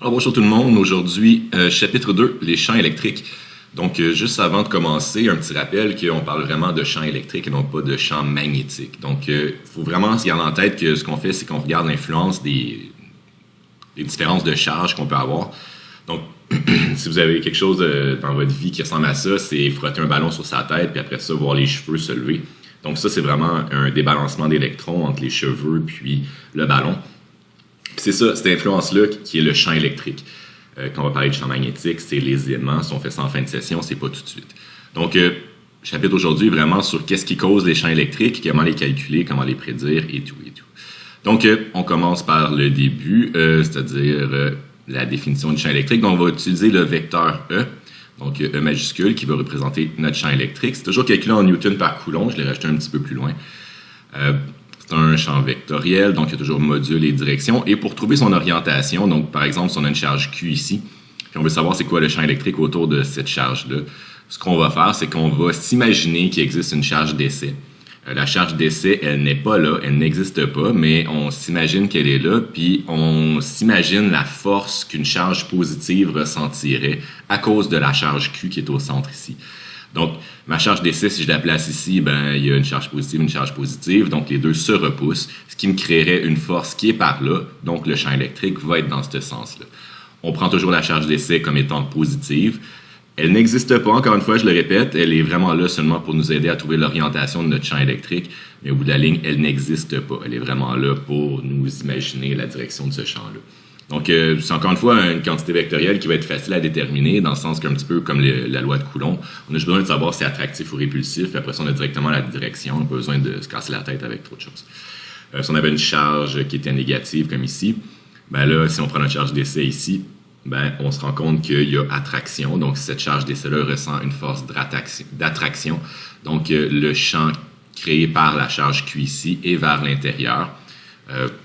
Alors bonjour tout le monde, aujourd'hui chapitre 2, les champs électriques. Donc juste avant de commencer, un petit rappel qu'on parle vraiment de champs électriques et non pas de champs magnétiques. Donc il faut vraiment se garder en tête que ce qu'on fait, c'est qu'on regarde l'influence des différences de charge qu'on peut avoir. Donc si vous avez quelque chose dans votre vie qui ressemble à ça, c'est frotter un ballon sur sa tête puis après ça voir les cheveux se lever. Donc ça c'est vraiment un débalancement d'électrons entre les cheveux puis le ballon. C'est ça, cette influence-là qui est le champ électrique. Quand on va parler de champ magnétique, c'est les aimants. Si on fait ça en fin de session, c'est pas tout de suite. Donc, chapitre aujourd'hui vraiment sur qu'est-ce qui cause les champs électriques, comment les calculer, comment les prédire et tout et tout. Donc, on commence par le début, c'est-à-dire la définition du champ électrique. Donc, on va utiliser le vecteur E, donc E majuscule, qui va représenter notre champ électrique. C'est toujours calculé en newton par coulomb. Je l'ai rajouté un petit peu plus loin. C'est un champ vectoriel, donc il y a toujours module et direction. Et pour trouver son orientation, donc par exemple, si on a une charge Q ici, puis on veut savoir c'est quoi le champ électrique autour de cette charge-là, ce qu'on va faire, c'est qu'on va s'imaginer qu'il existe une charge d'essai. La charge d'essai, elle n'est pas là, elle n'existe pas, mais on s'imagine qu'elle est là, puis on s'imagine la force qu'une charge positive ressentirait à cause de la charge Q qui est au centre ici. Donc, ma charge d'essai, si je la place ici, ben, il y a une charge positive, une charge positive. Donc, les deux se repoussent, ce qui me créerait une force qui est par là. Donc, le champ électrique va être dans ce sens-là. On prend toujours la charge d'essai comme étant positive. Elle n'existe pas, encore une fois, je le répète. Elle est vraiment là seulement pour nous aider à trouver l'orientation de notre champ électrique. Mais au bout de la ligne, elle n'existe pas. Elle est vraiment là pour nous imaginer la direction de ce champ-là. Donc, c'est encore une fois une quantité vectorielle qui va être facile à déterminer, dans le sens qu'un petit peu comme la loi de Coulomb, on a juste besoin de savoir si c'est attractif ou répulsif, puis après ça, on a directement la direction, on n'a pas besoin de se casser la tête avec trop de choses. Si on avait une charge qui était négative, comme ici, ben là, si on prend notre charge d'essai ici, ben on se rend compte qu'il y a attraction, donc cette charge d'essai-là ressent une force d'attraction, donc le champ créé par la charge Q ici est vers l'intérieur.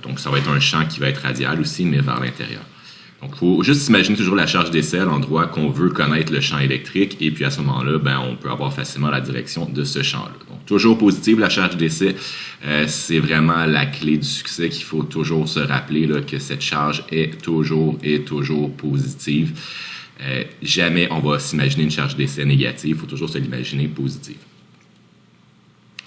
Donc, ça va être un champ qui va être radial aussi, mais vers l'intérieur. Donc, il faut juste imaginer toujours la charge d'essai à l'endroit qu'on veut connaître le champ électrique. Et puis, à ce moment-là, ben, on peut avoir facilement la direction de ce champ-là. Donc, toujours positive, la charge d'essai. C'est vraiment la clé du succès qu'il faut toujours se rappeler, là, que cette charge est toujours positive. Jamais on va s'imaginer une charge d'essai négative. Il faut toujours se l'imaginer positive.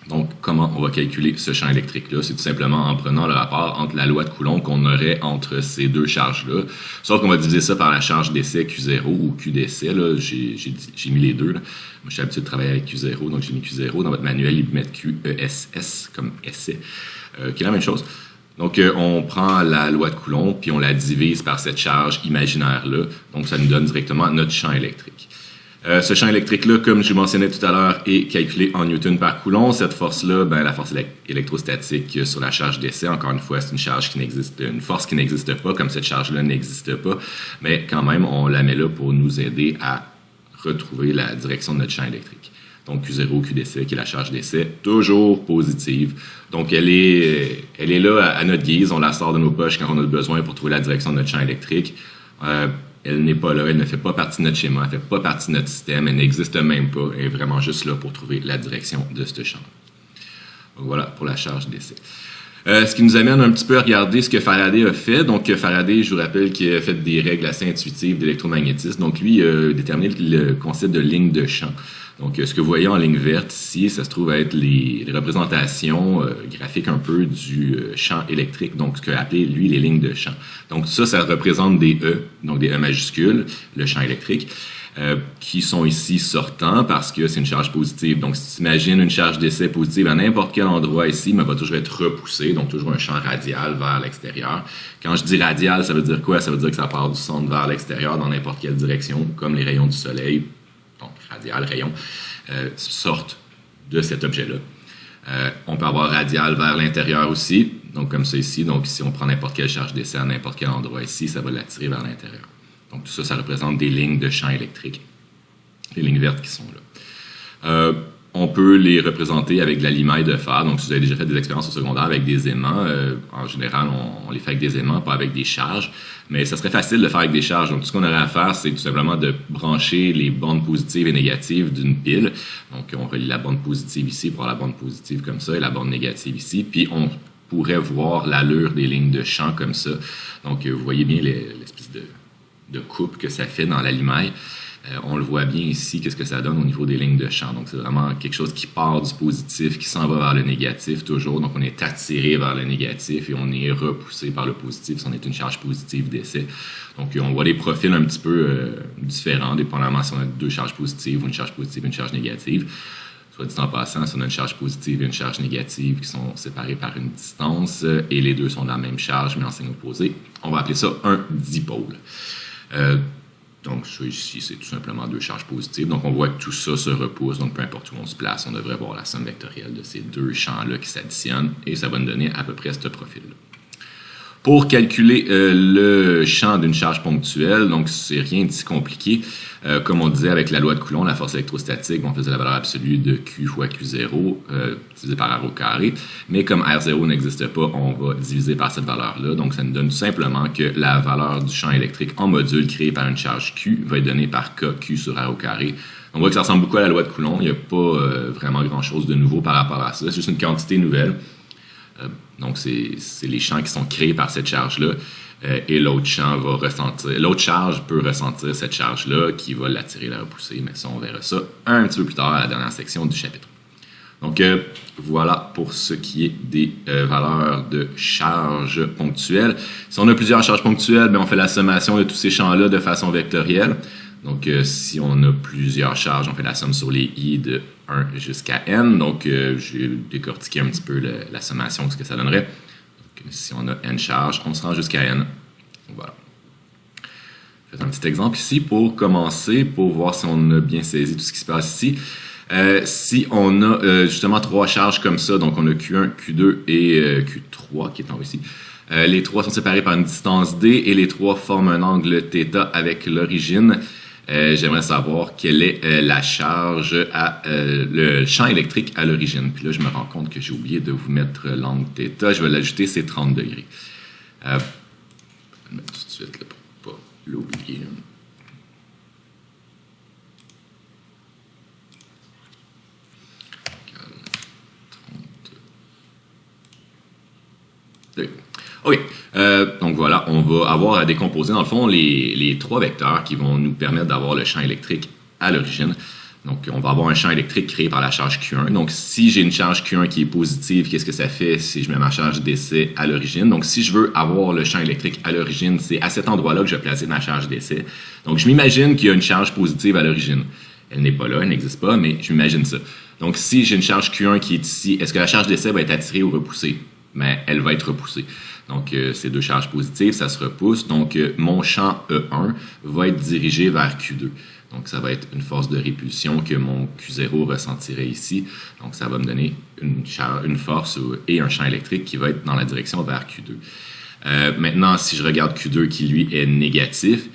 Donc, comment on va calculer ce champ électrique-là? C'est tout simplement en prenant le rapport entre la loi de Coulomb qu'on aurait entre ces deux charges-là. Sauf qu'on va diviser ça par la charge d'essai Q0 ou Q d'essai. Là, j'ai mis les deux. Là. Moi, je suis habitué de travailler avec Q0, donc j'ai mis Q0. Dans votre manuel, ils mettent QESS comme essai, qui est la même chose. Donc, on prend la loi de Coulomb, puis on la divise par cette charge imaginaire-là. Donc, ça nous donne directement notre champ électrique. Ce champ électrique-là, comme je mentionnais tout à l'heure, est calculé en newton par coulomb. Cette force-là, ben, la force électrostatique sur la charge d'essai, encore une fois, c'est une force qui n'existe pas, comme cette charge-là n'existe pas. Mais quand même, on la met là pour nous aider à retrouver la direction de notre champ électrique. Donc, Q0, Q d'essai, qui est la charge d'essai, toujours positive. Donc, elle est là à notre guise. On la sort de nos poches quand on a besoin pour trouver la direction de notre champ électrique. Elle n'est pas là, elle ne fait pas partie de notre schéma, elle ne fait pas partie de notre système, elle n'existe même pas, elle est vraiment juste là pour trouver la direction de ce champ. Donc voilà pour la charge d'essai. Ce qui nous amène un petit peu à regarder ce que Faraday a fait. Donc Faraday, je vous rappelle qu'il a fait des règles assez intuitives d'électromagnétisme. Donc lui, a déterminé le concept de ligne de champ. Donc ce que vous voyez en ligne verte ici, ça se trouve à être les représentations graphiques un peu du champ électrique. Donc ce qu'a appelé lui les lignes de champ. Donc ça représente des E, donc des E majuscules, le champ électrique. Qui sont ici sortants parce que c'est une charge positive. Donc, si tu imagines une charge d'essai positive à n'importe quel endroit ici, mais elle va toujours être repoussée, donc toujours un champ radial vers l'extérieur. Quand je dis radial, ça veut dire quoi? Ça veut dire que ça part du centre vers l'extérieur dans n'importe quelle direction, comme les rayons du soleil, donc radial, rayon, sortent de cet objet-là. On peut avoir radial vers l'intérieur aussi, donc comme ça ici. Donc, si on prend n'importe quelle charge d'essai à n'importe quel endroit ici, ça va l'attirer vers l'intérieur. Donc, tout ça, ça représente des lignes de champ électrique. Les lignes vertes qui sont là. On peut les représenter avec de la limaille de fer. Donc, si vous avez déjà fait des expériences au secondaire avec des aimants, en général, on les fait avec des aimants, pas avec des charges. Mais ça serait facile de le faire avec des charges. Donc, tout ce qu'on aurait à faire, c'est tout simplement de brancher les bandes positives et négatives d'une pile. Donc, on relie la bande positive ici pour avoir la bande positive comme ça et la bande négative ici. Puis, on pourrait voir l'allure des lignes de champ comme ça. Donc, vous voyez bien l'espèce de de coupe que ça fait dans l'alimaille. On le voit bien ici, qu'est-ce que ça donne au niveau des lignes de champ. Donc, c'est vraiment quelque chose qui part du positif, qui s'en va vers le négatif toujours. Donc, on est attiré vers le négatif et on est repoussé par le positif si on est une charge positive d'essai. Donc, on voit des profils un petit peu différents, dépendamment si on a deux charges positives ou une charge positive et une charge négative. Soit dit en passant, si on a une charge positive et une charge négative qui sont séparées par une distance et les deux sont de la même charge mais en signe opposé, on va appeler ça un dipôle. Donc, ça ici, c'est tout simplement deux charges positives. Donc, on voit que tout ça se repousse. Donc, peu importe où on se place, on devrait voir la somme vectorielle de ces deux champs-là qui s'additionnent et ça va nous donner à peu près ce profil-là. Pour calculer le champ d'une charge ponctuelle, donc c'est rien de si compliqué. Comme on disait avec la loi de Coulomb, la force électrostatique, on faisait la valeur absolue de Q fois Q0 divisé par R au carré. Mais comme R0 n'existe pas, on va diviser par cette valeur-là. Donc ça nous donne tout simplement que la valeur du champ électrique en module créé par une charge Q va être donnée par KQ sur R au carré. On voit que ça ressemble beaucoup à la loi de Coulomb. Il n'y a pas vraiment grand-chose de nouveau par rapport à ça. C'est juste une quantité nouvelle. Donc, c'est les champs qui sont créés par cette charge-là et l'autre champ va ressentir. L'autre charge peut ressentir cette charge-là qui va l'attirer, la repousser, mais ça, on verra ça un petit peu plus tard à la dernière section du chapitre. Donc, voilà pour ce qui est des valeurs de charge ponctuelle. Si on a plusieurs charges ponctuelles, bien, on fait la sommation de tous ces champs-là de façon vectorielle. Donc, si on a plusieurs charges, on fait la somme sur les i de 1 jusqu'à n. Donc, j'ai décortiqué un petit peu la sommation, ce que ça donnerait. Donc, si on a n charges, on se rend jusqu'à n. Voilà. Je vais faire un petit exemple ici pour commencer, pour voir si on a bien saisi tout ce qui se passe ici. Si on a justement trois charges comme ça, donc on a Q1, Q2 et Q3 qui est en haut ici. Les trois sont séparés par une distance d et les trois forment un angle θ avec l'origine. J'aimerais savoir quelle est la charge à le champ électrique à l'origine. Puis là, je me rends compte que j'ai oublié de vous mettre l'angle θ. Je vais l'ajouter, c'est 30 degrés. Je vais le mettre tout de suite là, pour ne pas l'oublier. OK. Donc voilà, on va avoir à décomposer dans le fond les trois vecteurs qui vont nous permettre d'avoir le champ électrique à l'origine. Donc on va avoir un champ électrique créé par la charge Q1. Donc si j'ai une charge Q1 qui est positive, qu'est-ce que ça fait si je mets ma charge d'essai à l'origine? Donc si je veux avoir le champ électrique à l'origine, c'est à cet endroit-là que je vais placer ma charge d'essai. Donc je m'imagine qu'il y a une charge positive à l'origine. Elle n'est pas là, elle n'existe pas, mais je m'imagine ça. Donc si j'ai une charge Q1 qui est ici, est-ce que la charge d'essai va être attirée ou repoussée? Mais elle va être repoussée. Donc, ces deux charges positives, ça se repousse. Donc, mon champ E1 va être dirigé vers Q2. Donc, ça va être une force de répulsion que mon Q0 ressentirait ici. Donc, ça va me donner une force et un champ électrique qui va être dans la direction vers Q2. Maintenant, si je regarde Q2 qui, lui, est négatif,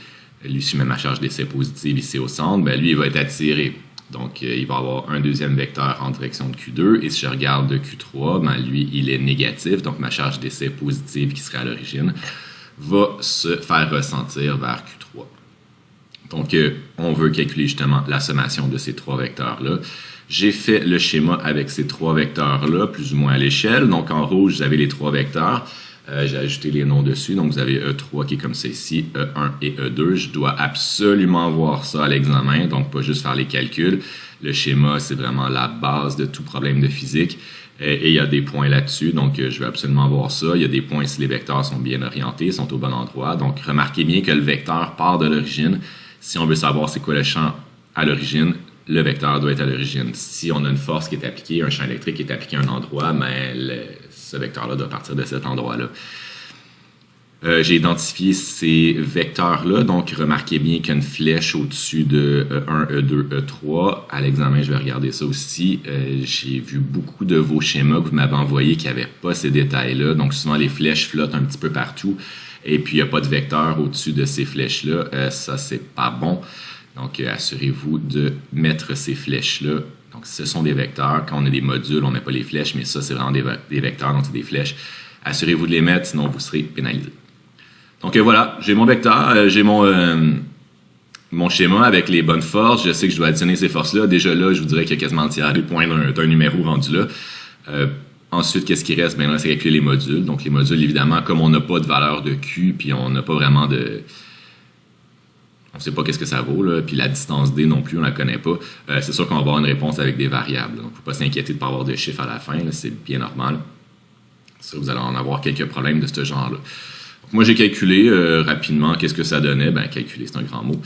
lui, si je mets ma charge d'essai positive ici au centre, bien, lui, il va être attiré. Donc, il va avoir un deuxième vecteur en direction de Q2. Et si je regarde de Q3, ben lui, il est négatif. Donc, ma charge d'essai positive qui serait à l'origine va se faire ressentir vers Q3. Donc, on veut calculer justement la sommation de ces trois vecteurs-là. J'ai fait le schéma avec ces trois vecteurs-là, plus ou moins à l'échelle. Donc, en rouge, vous avez les trois vecteurs. J'ai ajouté les noms dessus. Donc, vous avez E3 qui est comme ça ici, E1 et E2. Je dois absolument voir ça à l'examen, donc pas juste faire les calculs. Le schéma, c'est vraiment la base de tout problème de physique. Et il y a des points là-dessus, donc je vais absolument voir ça. Il y a des points si les vecteurs sont bien orientés, sont au bon endroit. Donc, remarquez bien que le vecteur part de l'origine. Si on veut savoir c'est quoi le champ à l'origine, le vecteur doit être à l'origine. Si on a une force qui est appliquée, un champ électrique qui est appliqué à un endroit, mais ce vecteur-là doit partir de cet endroit-là. J'ai identifié ces vecteurs-là, donc remarquez bien qu'il y a une flèche au-dessus de E1, E2, E3. À l'examen, je vais regarder ça aussi. J'ai vu beaucoup de vos schémas que vous m'avez envoyés qui n'avaient pas ces détails-là. Donc souvent, les flèches flottent un petit peu partout. Et puis, il n'y a pas de vecteur au-dessus de ces flèches-là. Ça, c'est pas bon. Donc, assurez-vous de mettre ces flèches-là. Donc, ce sont des vecteurs. Quand on a des modules, on ne met pas les flèches, mais ça, c'est vraiment des vecteurs, donc c'est des flèches. Assurez-vous de les mettre, sinon vous serez pénalisé. Donc, voilà, j'ai mon vecteur, j'ai mon schéma avec les bonnes forces. Je sais que je dois additionner ces forces-là. Déjà là, je vous dirais qu'il y a quasiment le tiers des points d'un numéro rendu là. Ensuite, qu'est-ce qui reste? Bien là, c'est calculer les modules. Donc, les modules, évidemment, comme on n'a pas de valeur de Q, puis on n'a pas vraiment on ne sait pas qu'est-ce que ça vaut, là, puis la distance D non plus, on ne la connaît pas. C'est sûr qu'on va avoir une réponse avec des variables. Donc, il ne faut pas s'inquiéter de ne pas avoir de chiffres à la fin, c'est bien normal. Ça, vous allez en avoir quelques problèmes de ce genre-là. Donc, moi, j'ai calculé rapidement qu'est-ce que ça donnait. Ben, calculer, c'est un grand mot.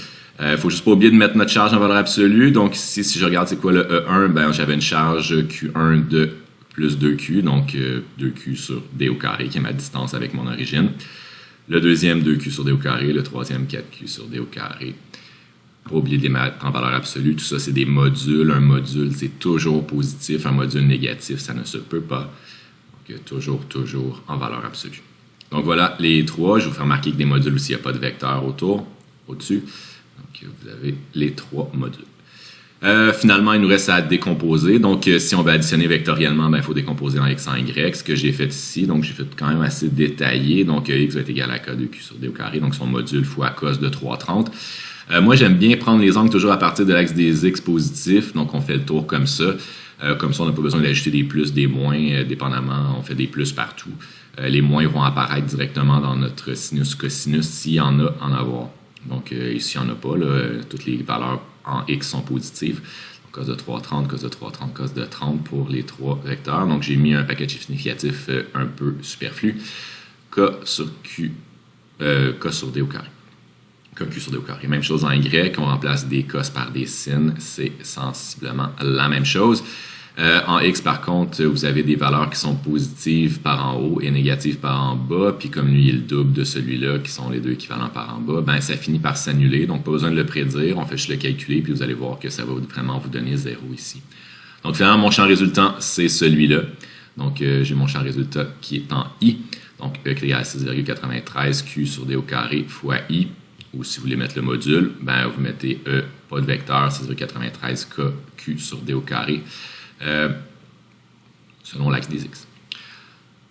Faut juste pas oublier de mettre notre charge en valeur absolue. Donc, ici, si je regarde c'est quoi le E1, ben, j'avais une charge Q1 de plus 2Q, donc 2Q sur D au carré, qui est ma distance avec mon origine. Le deuxième, 2Q sur D au carré. Le troisième, 4Q sur D au carré. Pas oublier de les mettre en valeur absolue. Tout ça, c'est des modules. Un module, c'est toujours positif. Un module négatif, ça ne se peut pas. Donc, toujours en valeur absolue. Donc, voilà les trois. Je vais vous faire remarquer que des modules aussi, il n'y a pas de vecteur au-dessus. Donc, vous avez les trois modules. Finalement, il nous reste à décomposer. Donc, si on veut additionner vectoriellement, il faut décomposer en x en y, ce que j'ai fait ici. Donc, j'ai fait quand même assez détaillé. Donc, x va être égal à k2q sur d au carré. Donc, son module fois cos de 3,30. Moi, j'aime bien prendre les angles toujours à partir de l'axe des x positifs. Donc, on fait le tour comme ça. Comme ça, on n'a pas besoin d'ajouter des plus, des moins, dépendamment. On fait des plus partout. Les moins vont apparaître directement dans notre sinus cosinus s'il y en a en avoir. Donc, ici, il n'y en a pas. Là, toutes les valeurs en x sont positives. Donc, cos de 3,30, cos de 3,30, cos de 30 pour les trois vecteurs. Donc, j'ai mis un paquet de chiffres significatifs un peu superflu. K sur Q, K sur D au carré. Q sur D au carré. Même chose en y, on remplace des cos par des sin. C'est sensiblement la même chose. En x, par contre, vous avez des valeurs qui sont positives par en haut et négatives par en bas. Puis comme lui est le double de celui-là, qui sont les deux équivalents par en bas, ben ça finit par s'annuler. Donc, pas besoin de le prédire. On fait juste le calculer, puis vous allez voir que ça va vraiment vous donner 0 ici. Donc, finalement, mon champ résultant, c'est celui-là. Donc, j'ai mon champ résultat qui est en I. Donc, E égale à 6,93 Q sur D au carré fois I. Ou si vous voulez mettre le module, ben vous mettez E, pas de vecteur, 6,93 K, Q sur D au carré. Selon l'axe des x.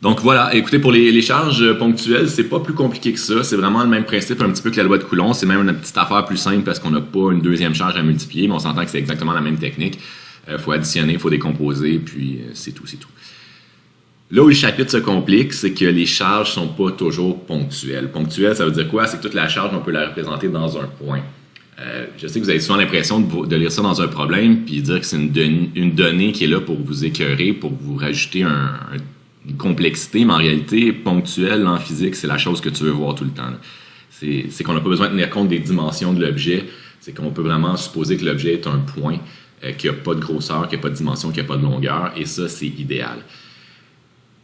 Donc voilà, écoutez, pour les charges ponctuelles, c'est pas plus compliqué que ça. C'est vraiment le même principe, un petit peu que la loi de Coulomb. C'est même une petite affaire plus simple parce qu'on n'a pas une deuxième charge à multiplier, mais on s'entend que c'est exactement la même technique. Faut additionner, il faut décomposer, puis c'est tout. Là où le chapitre se complique, c'est que les charges sont pas toujours ponctuelles. Ponctuelle, ça veut dire quoi? C'est que toute la charge, on peut la représenter dans un point. Je sais que vous avez souvent l'impression de lire ça dans un problème puis dire que c'est une donnée qui est là pour vous écœurer, pour vous rajouter une complexité, mais en réalité, ponctuelle en physique, c'est la chose que tu veux voir tout le temps. C'est qu'on n'a pas besoin de tenir compte des dimensions de l'objet, c'est qu'on peut vraiment supposer que l'objet est un point qui n'a pas de grosseur, qui n'a pas de dimension, qui n'a pas de longueur, et ça, c'est idéal.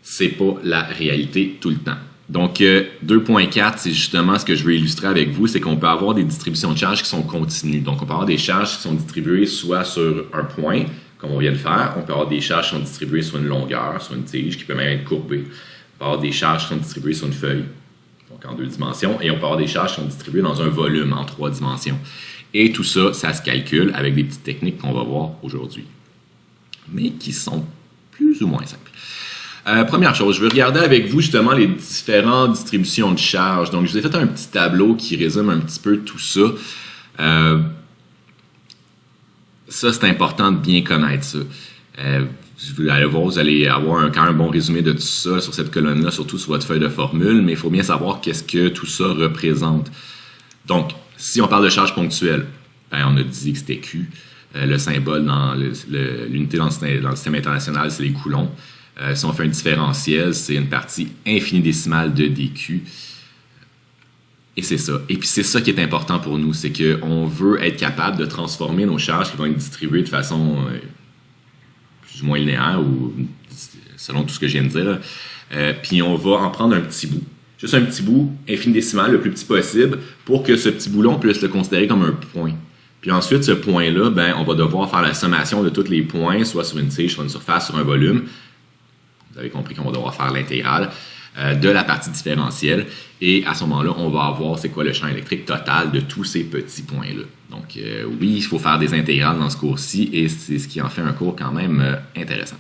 C'est pas la réalité tout le temps. Donc, 2.4, c'est justement ce que je veux illustrer avec vous, c'est qu'on peut avoir des distributions de charges qui sont continues. Donc, on peut avoir des charges qui sont distribuées soit sur un point, comme on vient de faire, on peut avoir des charges qui sont distribuées sur une longueur, sur une tige, qui peut même être courbée. On peut avoir des charges qui sont distribuées sur une feuille, donc en 2 dimensions, et on peut avoir des charges qui sont distribuées dans un volume en 3 dimensions. Et tout ça, ça se calcule avec des petites techniques qu'on va voir aujourd'hui, mais qui sont plus ou moins simples. Première chose, je vais regarder avec vous justement les différentes distributions de charges. Donc, je vous ai fait un petit tableau qui résume un petit peu tout ça. Ça, c'est important de bien connaître ça. Vous allez voir, vous allez avoir quand même un bon résumé de tout ça sur cette colonne-là, surtout sur votre feuille de formule, mais il faut bien savoir qu'est-ce que tout ça représente. Donc, si on parle de charge ponctuelle, ben, on a dit que c'était Q. Le symbole dans l'unité dans le système international, c'est les coulombs. Si on fait un différentiel, c'est une partie infini-décimale de dq. Et c'est ça. Et puis c'est ça qui est important pour nous, c'est qu'on veut être capable de transformer nos charges qui vont être distribuées de façon plus ou moins linéaire, ou selon tout ce que je viens de dire. Puis on va en prendre un petit bout. Juste un petit bout infini-décimal, le plus petit possible, pour que ce petit bout-là, on puisse le considérer comme un point. Puis ensuite, ce point-là, ben, on va devoir faire la sommation de tous les points, soit sur une tige, sur une surface, sur un volume. Vous avez compris qu'on va devoir faire l'intégrale de la partie différentielle. Et à ce moment-là, on va avoir c'est quoi le champ électrique total de tous ces petits points-là. Donc oui, il faut faire des intégrales dans ce cours-ci et c'est ce qui en fait un cours quand même intéressant.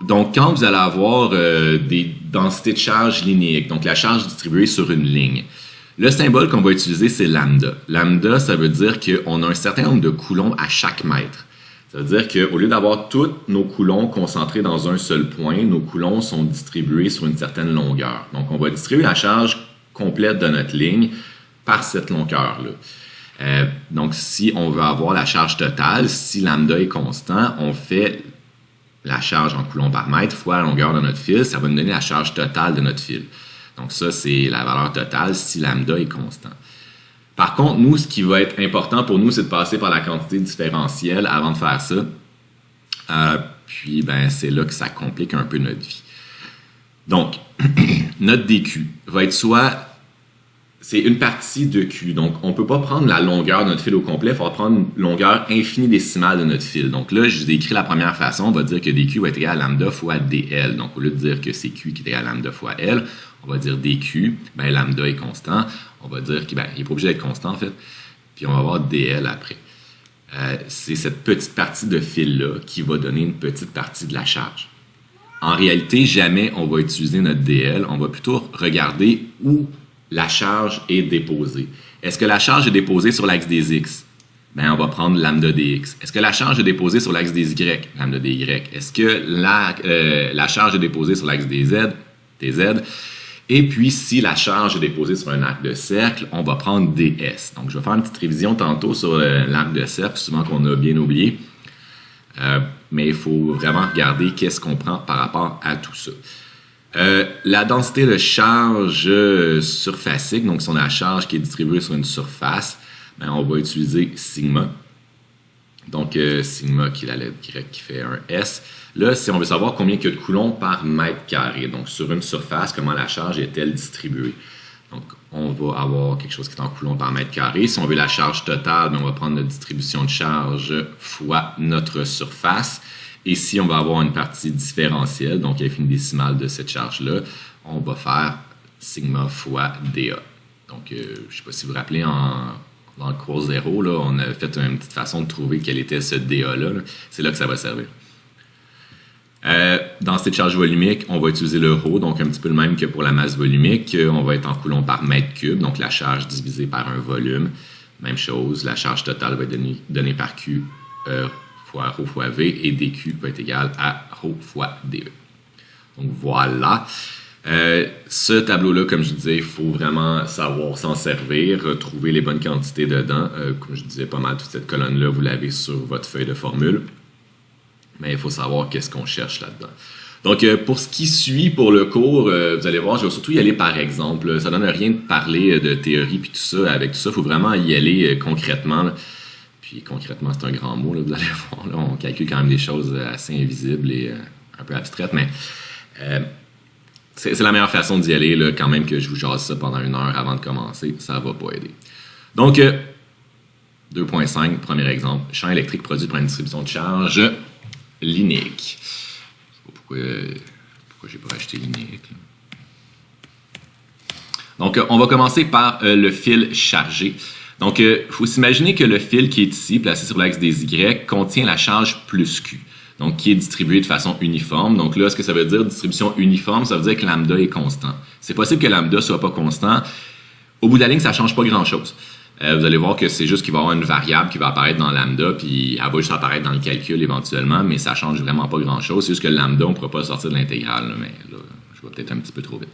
Donc quand vous allez avoir des densités de charge linéiques, donc la charge distribuée sur une ligne, le symbole qu'on va utiliser, c'est lambda. Lambda, ça veut dire qu'on a un certain nombre de coulombs à chaque mètre. Ça veut dire qu'au lieu d'avoir tous nos coulombs concentrés dans un seul point, nos coulombs sont distribués sur une certaine longueur. Donc, on va distribuer la charge complète de notre ligne par cette longueur-là. Donc, si on veut avoir la charge totale, si lambda est constant, on fait la charge en coulombs par mètre fois la longueur de notre fil. Ça va nous donner la charge totale de notre fil. Donc, ça, c'est la valeur totale si lambda est constant. Par contre, nous, ce qui va être important pour nous, c'est de passer par la quantité différentielle avant de faire ça. Puis, c'est là que ça complique un peu notre vie. Donc, notre dQ va être soit... C'est une partie de Q. Donc, on ne peut pas prendre la longueur de notre fil au complet. Il faudra prendre une longueur infini-décimale de notre fil. Donc là, je vous ai écrit la première façon. On va dire que dQ va être égal à lambda fois dL. Donc, au lieu de dire que c'est Q qui est égal à lambda fois L, on va dire dQ. Lambda est constant. On va dire qu'il n'est pas obligé d'être constant, en fait. Puis, on va avoir dL après. C'est cette petite partie de fil-là qui va donner une petite partie de la charge. En réalité, jamais on va utiliser notre dL. On va plutôt regarder où la charge est déposée. Est-ce que la charge est déposée sur l'axe des X? On va prendre lambda dx. Est-ce que la charge est déposée sur l'axe des Y? Lambda dy. Est-ce que la charge est déposée sur l'axe des Z? dz. Et puis, si la charge est déposée sur un arc de cercle, on va prendre ds. Donc, je vais faire une petite révision tantôt sur l'arc de cercle, souvent qu'on a bien oublié. Mais il faut vraiment regarder qu'est-ce qu'on prend par rapport à tout ça. La densité de charge surfacique, donc si on a la charge qui est distribuée sur une surface, on va utiliser sigma. Donc, sigma qui est la lettre Y qui fait un S. Là, si on veut savoir combien il y a de coulombs par mètre carré, donc sur une surface, comment la charge est-elle distribuée? Donc, on va avoir quelque chose qui est en coulombs par mètre carré. Si on veut la charge totale, on va prendre notre distribution de charge fois notre surface. Et si on va avoir une partie différentielle, donc infini-décimale de cette charge-là, on va faire sigma fois dA. Donc, je ne sais pas si vous vous rappelez, dans le cours 0, là, on a fait une petite façon de trouver quel était ce dA-là. C'est là que ça va servir. Densité de charge volumique, on va utiliser le ρ, donc un petit peu le même que pour la masse volumique. On va être en coulombs par mètre cube, donc la charge divisée par un volume. Même chose, la charge totale va être donnée par Q fois ρ fois V, et dQ va être égal à ρ fois dE. Donc voilà. Ce tableau-là, comme je disais, il faut vraiment savoir s'en servir, trouver les bonnes quantités dedans. Comme je disais, pas mal toute cette colonne-là, vous l'avez sur votre feuille de formule. Mais il faut savoir qu'est-ce qu'on cherche là-dedans. Donc, pour ce qui suit pour le cours, vous allez voir, je vais surtout y aller par exemple. Ça ne donne rien de parler de théorie puis tout ça. Avec tout ça, il faut vraiment y aller concrètement. Là. Puis concrètement, c'est un grand mot, là, vous allez voir. Là, on calcule quand même des choses assez invisibles et un peu abstraites, mais c'est la meilleure façon d'y aller, là, quand même que je vous jase ça pendant 1 heure avant de commencer. Ça ne va pas aider. Donc, 2.5, premier exemple. Champ électrique produit par une distribution de charge linéique. Je ne sais pas pourquoi j'ai pas acheté linéique. Là. Donc, on va commencer par le fil chargé. Donc, il faut s'imaginer que le fil qui est ici, placé sur l'axe des Y, contient la charge plus Q, donc qui est distribuée de façon uniforme. Donc là, ce que ça veut dire, distribution uniforme, ça veut dire que lambda est constant. C'est possible que lambda ne soit pas constant. Au bout de la ligne, ça ne change pas grand-chose. Vous allez voir que c'est juste qu'il va y avoir une variable qui va apparaître dans lambda, puis elle va juste apparaître dans le calcul éventuellement, mais ça ne change vraiment pas grand-chose. C'est juste que le lambda, on ne pourra pas sortir de l'intégrale, mais là, je vais peut-être un petit peu trop vite.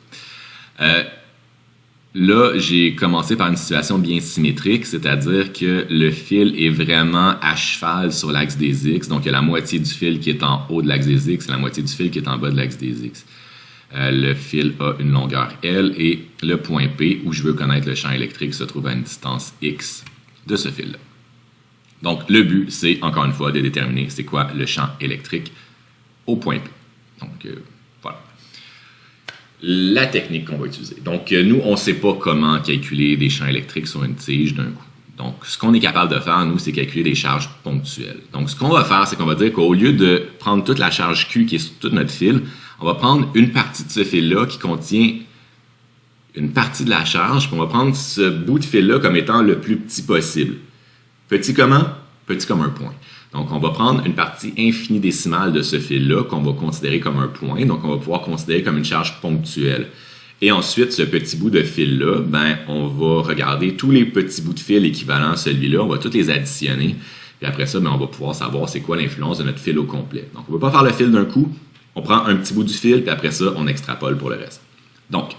Là, j'ai commencé par une situation bien symétrique, c'est-à-dire que le fil est vraiment à cheval sur l'axe des X. Donc, il y a la moitié du fil qui est en haut de l'axe des X et la moitié du fil qui est en bas de l'axe des X. Le fil a une longueur L et le point P, où je veux connaître le champ électrique, se trouve à une distance X de ce fil-là. Donc, le but, c'est, encore une fois, de déterminer c'est quoi le champ électrique au point P. Donc, voilà. La technique qu'on va utiliser. Donc, nous, on ne sait pas comment calculer des champs électriques sur une tige d'un coup. Donc, ce qu'on est capable de faire, nous, c'est calculer des charges ponctuelles. Donc, ce qu'on va faire, c'est qu'on va dire qu'au lieu de prendre toute la charge Q qui est sur tout notre fil, on va prendre une partie de ce fil-là qui contient une partie de la charge, puis on va prendre ce bout de fil-là comme étant le plus petit possible. Petit comment? Petit comme un point. Donc, on va prendre une partie infini-décimale de ce fil-là qu'on va considérer comme un point. Donc, on va pouvoir considérer comme une charge ponctuelle. Et ensuite, ce petit bout de fil-là, on va regarder tous les petits bouts de fil équivalents à celui-là. On va tous les additionner. Puis après ça, on va pouvoir savoir c'est quoi l'influence de notre fil au complet. Donc, on ne va pas faire le fil d'un coup. On prend un petit bout du fil, puis après ça, on extrapole pour le reste. Donc,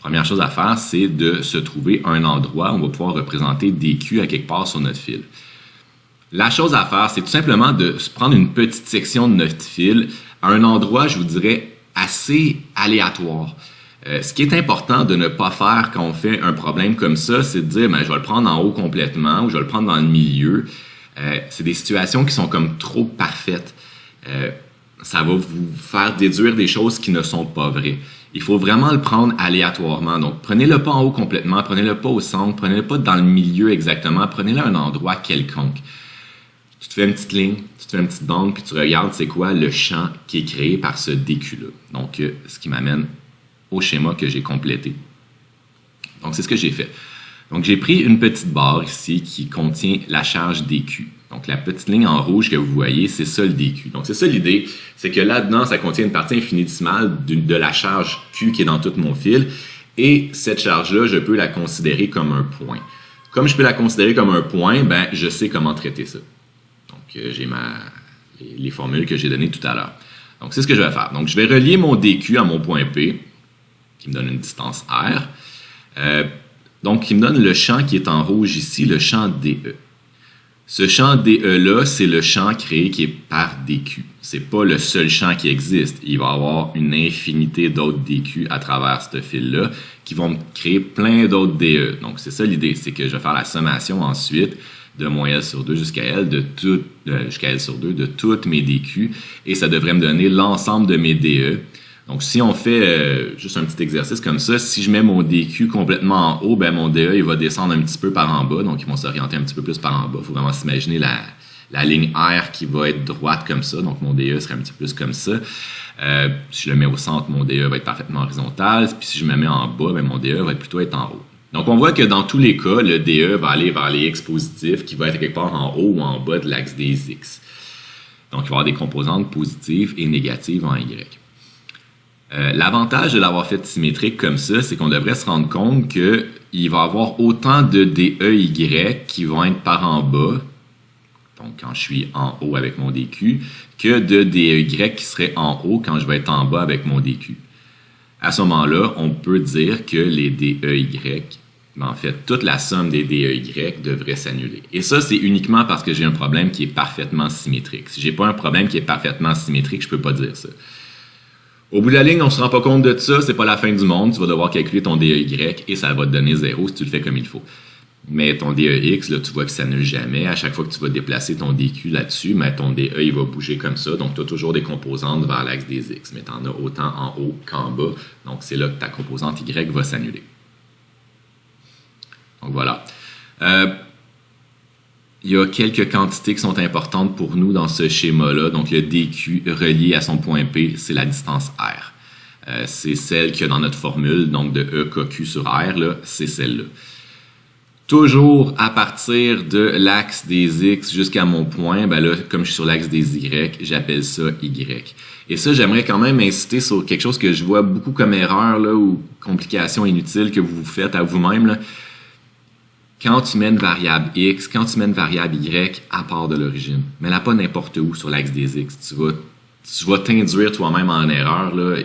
Première chose à faire, c'est de se trouver un endroit où on va pouvoir représenter dq à quelque part sur notre fil. La chose à faire, c'est tout simplement de se prendre une petite section de notre fil à un endroit, je vous dirais, assez aléatoire. Ce qui est important de ne pas faire quand on fait un problème comme ça, c'est de dire, je vais le prendre en haut complètement ou je vais le prendre dans le milieu. C'est des situations qui sont comme trop parfaites. Ça va vous faire déduire des choses qui ne sont pas vraies. Il faut vraiment le prendre aléatoirement. Donc, prenez-le pas en haut complètement, prenez-le pas au centre, prenez-le pas dans le milieu exactement, prenez-le à un endroit quelconque. Tu te fais une petite ligne, tu te fais une petite bande, puis tu regardes c'est quoi le champ qui est créé par ce dq-là. Donc, ce qui m'amène au schéma que j'ai complété. Donc, c'est ce que j'ai fait. Donc, j'ai pris une petite barre ici qui contient la charge dq. Donc, la petite ligne en rouge que vous voyez, c'est ça le dq. Donc, c'est ça l'idée, c'est que là-dedans, ça contient une partie infinitésimale de la charge q qui est dans tout mon fil. Et cette charge-là, je peux la considérer comme un point. Comme je peux la considérer comme un point, je sais comment traiter ça. Donc, j'ai les formules que j'ai données tout à l'heure. Donc, c'est ce que je vais faire. Donc, je vais relier mon dq à mon point P, qui me donne une distance R. Donc, qui me donne le champ qui est en rouge ici, le champ DE. Ce champ DE-là, c'est le champ créé qui est par dq. Ce n'est pas le seul champ qui existe. Il va y avoir une infinité d'autres dq à travers ce fil-là qui vont me créer plein d'autres DE. Donc, c'est ça l'idée, c'est que je vais faire la sommation ensuite de mon L sur 2 jusqu'à L jusqu'à L sur 2 de toutes mes dq et ça devrait me donner l'ensemble de mes DE. Donc, si on fait juste un petit exercice comme ça, si je mets mon dq complètement en haut, mon DE il va descendre un petit peu par en bas, donc ils vont s'orienter un petit peu plus par en bas. Il faut vraiment s'imaginer la ligne R qui va être droite comme ça, donc mon DE serait un petit peu plus comme ça. Si je le mets au centre, mon DE va être parfaitement horizontal, puis si je me mets en bas, mon DE va plutôt être en haut. Donc, on voit que dans tous les cas, le DE va aller vers les x positifs qui va être quelque part en haut ou en bas de l'axe des x. Donc, il va y avoir des composantes positives et négatives en y. L'avantage de l'avoir fait symétrique comme ça, c'est qu'on devrait se rendre compte qu'il va y avoir autant de DEY qui vont être par en bas, donc quand je suis en haut avec mon dq, que de DEY qui seraient en haut quand je vais être en bas avec mon dq. À ce moment-là, on peut dire que les DEY, en fait, toute la somme des DEY devrait s'annuler. Et ça, c'est uniquement parce que j'ai un problème qui est parfaitement symétrique. Si je n'ai pas un problème qui est parfaitement symétrique, je ne peux pas dire ça. Au bout de la ligne, on ne se rend pas compte de ça, c'est pas la fin du monde. Tu vas devoir calculer ton DEY et ça va te donner 0 si tu le fais comme il faut. Mais ton DEX, là, tu vois que ça s'annule jamais. À chaque fois que tu vas déplacer ton dq là-dessus, ton DE il va bouger comme ça. Donc, tu as toujours des composantes vers l'axe des x. Mais tu en as autant en haut qu'en bas. Donc, c'est là que ta composante y va s'annuler. Donc, voilà. Il y a quelques quantités qui sont importantes pour nous dans ce schéma-là. Donc, le dq relié à son point P, c'est la distance R. C'est celle qu'il y a dans notre formule, donc de E KQ sur R, là, c'est celle-là. Toujours à partir de l'axe des x jusqu'à mon point, là, comme je suis sur l'axe des y, j'appelle ça y. Et ça, j'aimerais quand même inciter sur quelque chose que je vois beaucoup comme erreur là, ou complication inutile que vous faites à vous-même. Là. Quand tu mets une variable x, quand tu mets une variable y à part de l'origine, mets-la pas n'importe où sur l'axe des x. Tu vas t'induire toi-même en erreur. Là.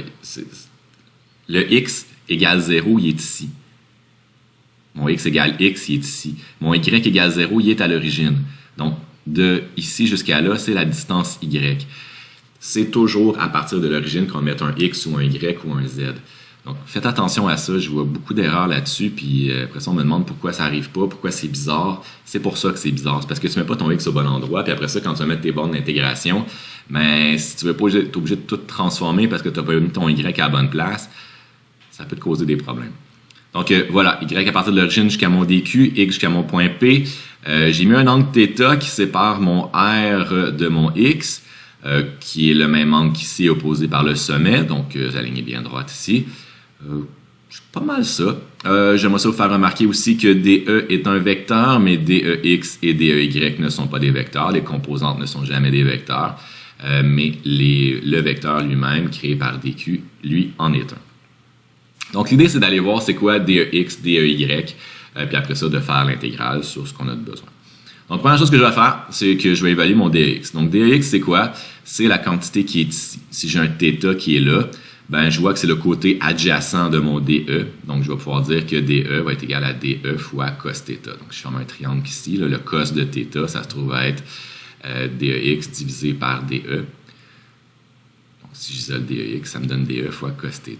Le x égale 0, il est ici. Mon x égale x, il est ici. Mon y égale 0, il est à l'origine. Donc, de ici jusqu'à là, c'est la distance y. C'est toujours à partir de l'origine qu'on met un x ou un y ou un z. Donc, faites attention à ça. Je vois beaucoup d'erreurs là-dessus. Puis après ça, on me demande pourquoi ça n'arrive pas, pourquoi c'est bizarre. C'est pour ça que c'est bizarre. C'est parce que tu ne mets pas ton x au bon endroit. Puis après ça, quand tu vas mettre tes bornes d'intégration, si tu veux pas, tu es obligé de tout transformer parce que tu n'as pas mis ton y à la bonne place. Ça peut te causer des problèmes. Donc, voilà, y à partir de l'origine jusqu'à mon dq, x jusqu'à mon point P. J'ai mis un angle θ qui sépare mon R de mon x, qui est le même angle qu'ici, opposé par le sommet. Donc, la ligne est bien droite ici. C'est pas mal ça. J'aimerais ça vous faire remarquer aussi que DE est un vecteur, mais DEX et DEY ne sont pas des vecteurs. Les composantes ne sont jamais des vecteurs. Mais le vecteur lui-même, créé par dq, lui, en est un. Donc, l'idée, c'est d'aller voir c'est quoi DEX, DEY, puis après ça, de faire l'intégrale sur ce qu'on a besoin. Donc, première chose que je vais faire, c'est que je vais évaluer mon DEX. Donc, DEX, c'est quoi? C'est la quantité qui est ici. Si j'ai un θ qui est là, ben, je vois que c'est le côté adjacent de mon DE. Donc, je vais pouvoir dire que DE va être égal à DE fois cos θ. Donc, je forme un triangle ici. Là, le cos de θ, ça se trouve à être DEX divisé par DE. Donc, si j'isole DEX, ça me donne DE fois cos θ.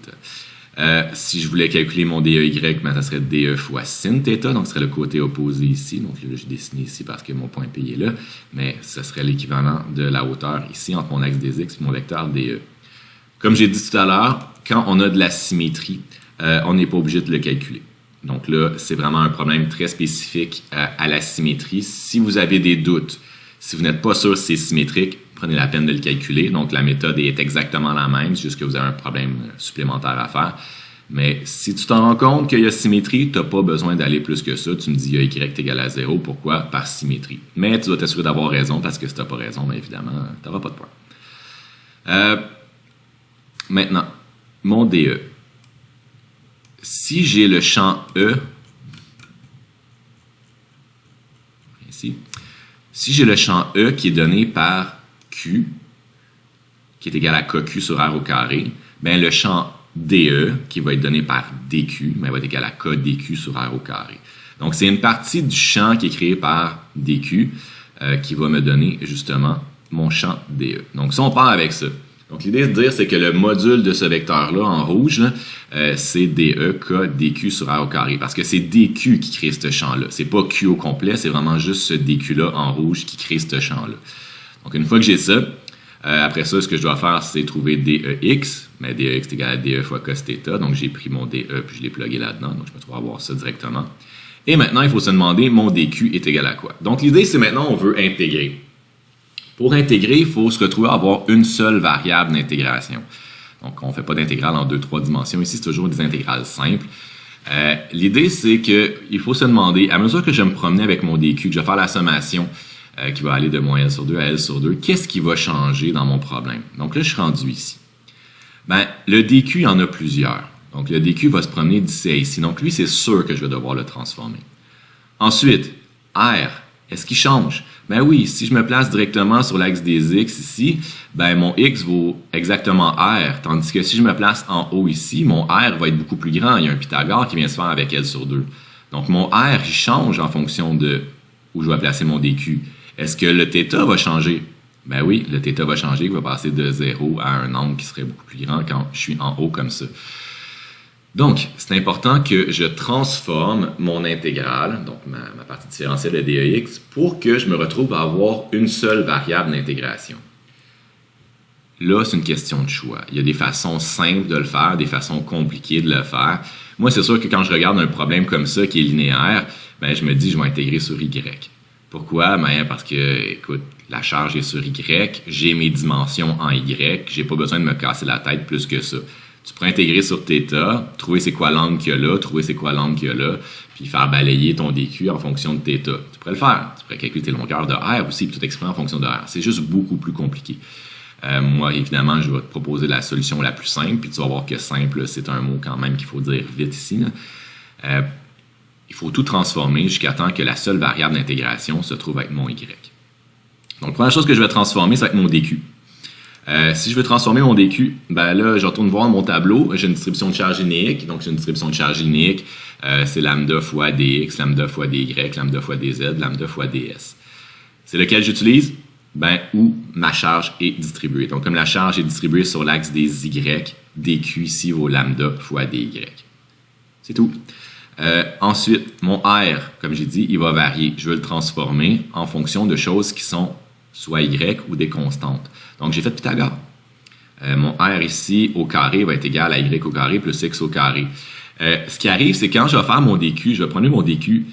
Si je voulais calculer mon DEY, ben, ça serait DE fois sin θ, donc ce serait le côté opposé ici. Donc là, je dessine ici parce que mon point P est là, mais ce serait l'équivalent de la hauteur ici entre mon axe des X et mon vecteur DE. Comme j'ai dit tout à l'heure, quand on a de la symétrie, on n'est pas obligé de le calculer. Donc là, c'est vraiment un problème très spécifique à la symétrie. Si vous avez des doutes, si vous n'êtes pas sûr si c'est symétrique, prenez la peine de le calculer. Donc, la méthode est exactement la même, c'est juste que vous avez un problème supplémentaire à faire. Mais si tu t'en rends compte qu'il y a symétrie, tu n'as pas besoin d'aller plus que ça. Tu me dis y est égal à 0. Pourquoi? Par symétrie. Mais tu dois t'assurer d'avoir raison, parce que si tu n'as pas raison, bien évidemment, tu n'auras pas de point. Maintenant, mon DE. Si j'ai le champ E, ici, si j'ai le champ E qui est donné par Q, qui est égal à KQ sur R au carré, bien le champ DE, qui va être donné par DQ, bien, va être égal à KDQ sur R au carré. Donc, c'est une partie du champ qui est créé par DQ qui va me donner justement mon champ DE. Donc, si on part avec ça, donc l'idée de dire, c'est que le module de ce vecteur-là, en rouge, c'est DE, K, DQ sur R au carré, parce que c'est DQ qui crée ce champ-là. C'est pas Q au complet, c'est vraiment juste ce DQ-là en rouge qui crée ce champ-là. Donc, une fois que j'ai ça, après ça, ce que je dois faire, c'est trouver DEX. Mais DEX est égal à DE fois cos θ. Donc, j'ai pris mon DE puis je l'ai plugué là-dedans. Donc, je me trouve avoir ça directement. Et maintenant, il faut se demander, mon DQ est égal à quoi? Donc, l'idée, c'est maintenant, on veut intégrer. Pour intégrer, il faut se retrouver à avoir une seule variable d'intégration. Donc, on ne fait pas d'intégrale en 2-3 dimensions. Ici, c'est toujours des intégrales simples. L'idée, c'est qu'il faut se demander, à mesure que je vais me promener avec mon DQ, que je vais faire la sommation, qui va aller de moins L sur 2 à L sur 2, qu'est-ce qui va changer dans mon problème? Donc là, je suis rendu ici. Ben, le DQ, il y en a plusieurs. Donc, le DQ va se promener d'ici à ici. Donc, lui, c'est sûr que je vais devoir le transformer. Ensuite, R, est-ce qu'il change? Ben oui, si je me place directement sur l'axe des X ici, ben mon X vaut exactement R, tandis que si je me place en haut ici, mon R va être beaucoup plus grand. Il y a un Pythagore qui vient se faire avec L sur 2. Donc, mon R, il change en fonction de où je vais placer mon DQ. Est-ce que le θ va changer? Ben oui, le θ va changer, il va passer de 0 à un angle qui serait beaucoup plus grand quand je suis en haut comme ça. Donc, c'est important que je transforme mon intégrale, donc ma partie différentielle de DEX, pour que je me retrouve à avoir une seule variable d'intégration. Là, c'est une question de choix. Il y a des façons simples de le faire, des façons compliquées de le faire. Moi, c'est sûr que quand je regarde un problème comme ça qui est linéaire, ben, je me dis je vais intégrer sur Y. Pourquoi? Ben, parce que, écoute, la charge est sur Y, j'ai mes dimensions en Y, j'ai pas besoin de me casser la tête plus que ça. Tu pourrais intégrer sur θ, trouver c'est quoi l'angle qu'il y a là, trouver c'est quoi l'angle qu'il y a là, puis faire balayer ton DQ en fonction de θ. Tu pourrais le faire. Tu pourrais calculer tes longueurs de R aussi, puis tout exprimer en fonction de R. C'est juste beaucoup plus compliqué. Moi, évidemment, je vais te proposer la solution la plus simple, puis tu vas voir que simple, c'est un mot quand même qu'il faut dire vite ici. Il faut tout transformer jusqu'à temps que la seule variable d'intégration se trouve avec mon Y. Donc, la première chose que je vais transformer, ça va être mon DQ. Si je veux transformer mon DQ, ben là, je retourne voir mon tableau. J'ai une distribution de charge linéique. Donc, j'ai une distribution de charge linéique. C'est lambda fois dx, lambda fois dy, lambda fois dz, lambda fois ds. C'est lequel j'utilise? Ben, où ma charge est distribuée. Donc, comme la charge est distribuée sur l'axe des y, dq ici vaut lambda fois dy. C'est tout. Ensuite, mon R, comme j'ai dit, il va varier. Je veux le transformer en fonction de choses qui sont soit y ou des constantes. Donc, j'ai fait Pythagore. Mon R ici au carré va être égal à y au carré plus x au carré. Ce qui arrive, c'est quand je vais faire mon DQ, je vais prendre mon DQ,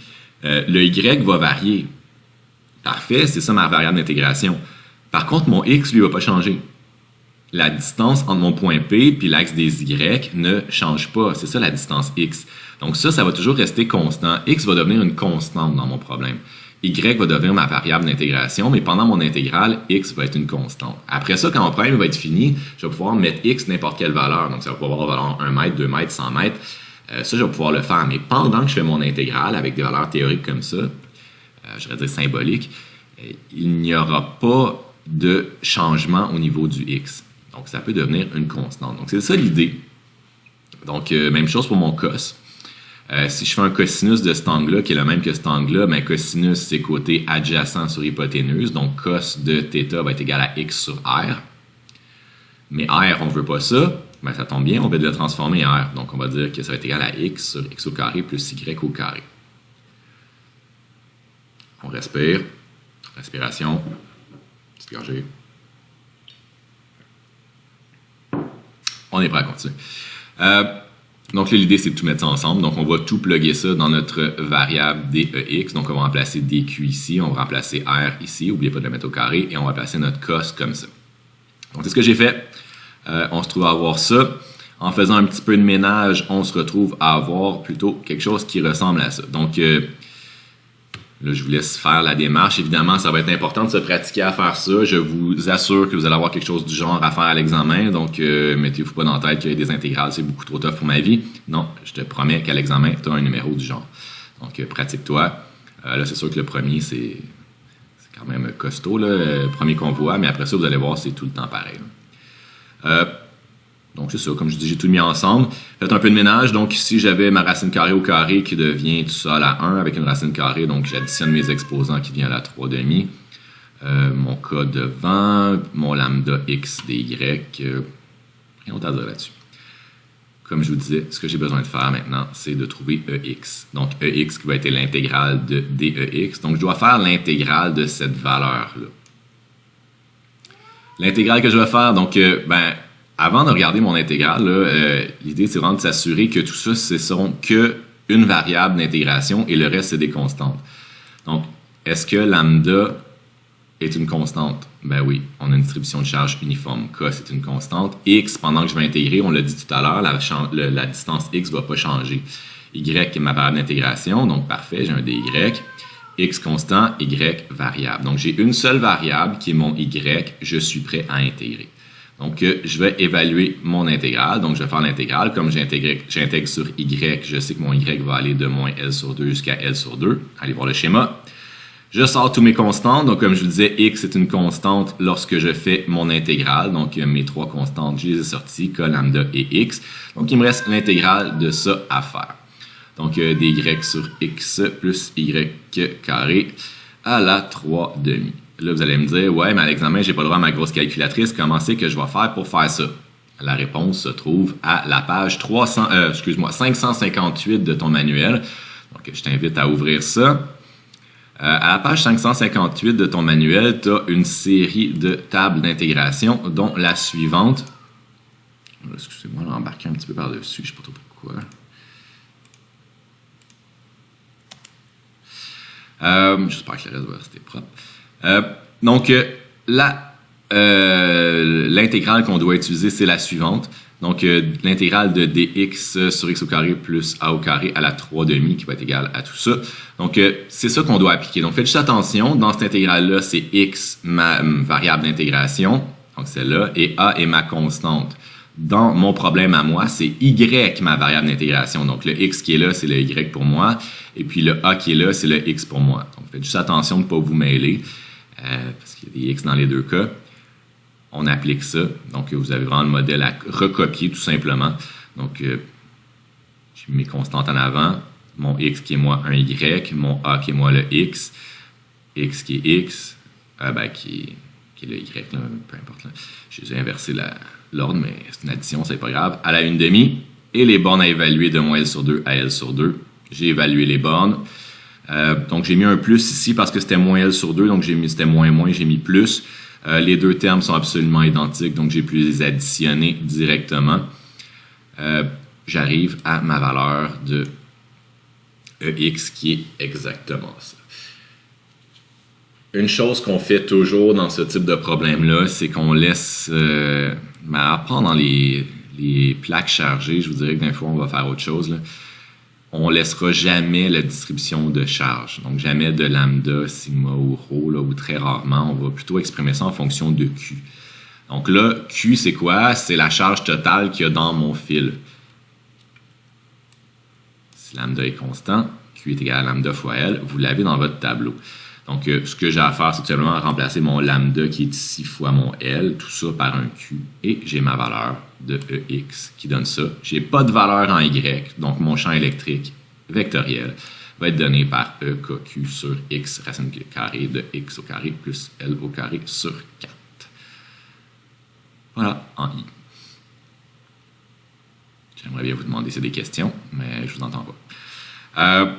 le y va varier. Parfait, c'est ça ma variable d'intégration. Par contre, mon x, lui, ne va pas changer. La distance entre mon point P et l'axe des y ne change pas. C'est ça la distance x. Donc ça va toujours rester constant. X va devenir une constante dans mon problème. Y va devenir ma variable d'intégration, mais pendant mon intégrale, x va être une constante. Après ça, quand mon problème va être fini, je vais pouvoir mettre x n'importe quelle valeur. Donc ça va pouvoir avoir valeur 1 mètre, 2 mètres, 100 mètres. Ça, je vais pouvoir le faire. Mais pendant que je fais mon intégrale avec des valeurs théoriques comme ça, je vais dire symboliques, il n'y aura pas de changement au niveau du x. Donc, ça peut devenir une constante. Donc, c'est ça l'idée. Donc, même chose pour mon cos. Si je fais un cosinus de cet angle-là, qui est le même que cet angle-là, ben cosinus, c'est côté adjacent sur hypoténuse. Donc, cos de θ va être égal à x sur r. Mais r, on ne veut pas ça. Ben, ça tombe bien, on va le transformer en r. Donc, on va dire que ça va être égal à x sur x au carré plus y au carré. On respire. Respiration. Petite gorgée. On est prêt à continuer. Donc là, l'idée, c'est de tout mettre ça ensemble. Donc, on va tout plugger ça dans notre variable DEX. Donc, on va remplacer DQ ici, on va remplacer R ici. N'oubliez pas de le mettre au carré. Et on va placer notre cos comme ça. Donc, c'est ce que j'ai fait. On se trouve à avoir ça. En faisant un petit peu de ménage, on se retrouve à avoir plutôt quelque chose qui ressemble à ça. Donc, là, je vous laisse faire la démarche. Évidemment, ça va être important de se pratiquer à faire ça. Je vous assure que vous allez avoir quelque chose du genre à faire à l'examen. Donc, mettez-vous pas dans la tête qu'il y a des intégrales, c'est beaucoup trop tough pour ma vie. Non, je te promets qu'à l'examen, tu as un numéro du genre. Donc, pratique-toi. Là, c'est sûr que le premier, c'est quand même costaud, là, le premier qu'on voit. Mais après ça, vous allez voir, c'est tout le temps pareil. Donc, c'est ça. Comme je dis, j'ai tout mis ensemble. Faites un peu de ménage. Donc, ici, j'avais ma racine carrée au carré qui devient tout ça à la 1 avec une racine carrée. Donc, j'additionne mes exposants qui devient à la 3 demi. Mon K devant, mon lambda x dy. Rien d'autre à dire là-dessus. Comme je vous disais, ce que j'ai besoin de faire maintenant, c'est de trouver EX. Donc, EX qui va être l'intégrale de DEX. Donc, je dois faire l'intégrale de cette valeur-là. L'intégrale que je vais faire, donc, avant de regarder mon intégrale, l'idée, c'est vraiment de s'assurer que tout ça, ce sont qu'une variable d'intégration et le reste, c'est des constantes. Donc, est-ce que lambda est une constante? Ben oui, on a une distribution de charge uniforme. K, c'est une constante. X, pendant que je vais intégrer, on l'a dit tout à l'heure, la distance X ne va pas changer. Y est ma variable d'intégration, donc parfait, j'ai un dy. X constant, Y variable. Donc, j'ai une seule variable qui est mon Y, je suis prêt à intégrer. Donc, je vais évaluer mon intégrale. Donc, je vais faire l'intégrale. Comme j'intègre sur Y, je sais que mon Y va aller de moins L sur 2 jusqu'à L sur 2. Allez voir le schéma. Je sors tous mes constantes. Donc, comme je vous disais, X est une constante lorsque je fais mon intégrale. Donc, mes trois constantes, je les ai sorties, K, lambda et X. Donc, il me reste l'intégrale de ça à faire. Donc, dy sur X plus Y carré à la 3 demi. Là, vous allez me dire, ouais, mais à l'examen, j'ai pas le droit à ma grosse calculatrice. Comment c'est que je vais faire pour faire ça? La réponse se trouve à la page 558 de ton manuel. Donc, je t'invite à ouvrir ça. À la page 558 de ton manuel, tu as une série de tables d'intégration, dont la suivante. Excusez-moi, j'ai embarqué un petit peu par-dessus, je ne sais pas trop pourquoi. J'espère que le reste va rester propre. Donc, l'intégrale qu'on doit utiliser, c'est la suivante. Donc, l'intégrale de dx sur x au carré plus a au carré à la 3 demi qui va être égale à tout ça. Donc, c'est ça qu'on doit appliquer. Donc, faites juste attention. Dans cette intégrale-là, c'est x, ma variable d'intégration, donc celle-là, et a est ma constante. Dans mon problème à moi, c'est y ma variable d'intégration. Donc, le x qui est là, c'est le y pour moi. Et puis, le a qui est là, c'est le x pour moi. Donc, faites juste attention de ne pas vous mêler. Parce qu'il y a des x dans les deux cas. On applique ça. Donc, vous avez vraiment le modèle à recopier tout simplement. Donc, j'ai mis mes constantes en avant. Mon x qui est moi un y. Mon a qui est moi le x. X qui est x. Qui est le y, là, peu importe. Là. J'ai inversé l'ordre, mais c'est une addition, c'est pas grave. À la 1 demi. Et les bornes à évaluer de moins L sur 2 à L sur 2. J'ai évalué les bornes. Donc, j'ai mis un plus ici parce que c'était moins L sur 2. Donc, c'était moins, j'ai mis plus. Les deux termes sont absolument identiques. Donc, j'ai pu les additionner directement. J'arrive à ma valeur de EX qui est exactement ça. Une chose qu'on fait toujours dans ce type de problème-là, c'est qu'on laisse... à part dans les plaques chargées, je vous dirais que d'un fois, on va faire autre chose, là. On ne laissera jamais la distribution de charge. Donc, jamais de lambda, sigma ou rho, là, ou très rarement. On va plutôt exprimer ça en fonction de Q. Donc là, Q, c'est quoi? C'est la charge totale qu'il y a dans mon fil. Si lambda est constant, Q est égal à lambda fois L, vous l'avez dans votre tableau. Donc, ce que j'ai à faire, c'est tout simplement remplacer mon lambda qui est ici fois mon L, tout ça par un Q. Et j'ai ma valeur de EX qui donne ça. Je n'ai pas de valeur en Y, donc mon champ électrique vectoriel va être donné par EKQ sur X racine carrée de X au carré plus L au carré sur 4. Voilà, en I. J'aimerais bien vous demander si c'est des questions, mais je ne vous entends pas.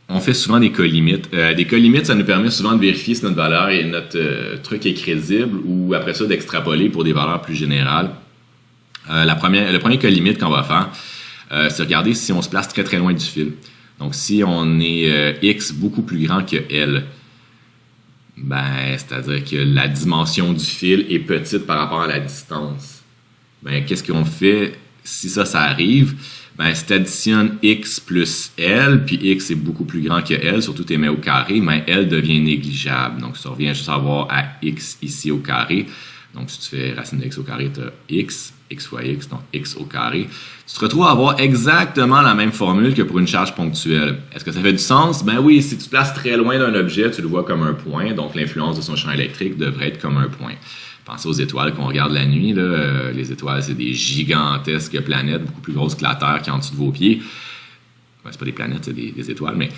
On fait souvent des cas limites. Des cas limites, ça nous permet souvent de vérifier si notre valeur et notre truc est crédible ou après ça d'extrapoler pour des valeurs plus générales. Le premier cas limite qu'on va faire, c'est regarder si on se place très très loin du fil. Donc si on est X beaucoup plus grand que L, c'est-à-dire que la dimension du fil est petite par rapport à la distance. Qu'est-ce qu'on fait si ça arrive? Si tu additionnes X plus L, puis X est beaucoup plus grand que L, surtout tu les mets au carré, L devient négligeable. Donc, ça revient juste à avoir à X ici au carré. Donc, si tu fais racine de X au carré, tu as X fois X, donc X au carré. Tu te retrouves à avoir exactement la même formule que pour une charge ponctuelle. Est-ce que ça fait du sens? Oui, si tu te places très loin d'un objet, tu le vois comme un point, donc l'influence de son champ électrique devrait être comme un point. Pensez aux étoiles qu'on regarde la nuit. Là. Les étoiles, c'est des gigantesques planètes, beaucoup plus grosses que la Terre qui est en dessous de vos pieds. C'est pas des planètes, c'est des étoiles, mais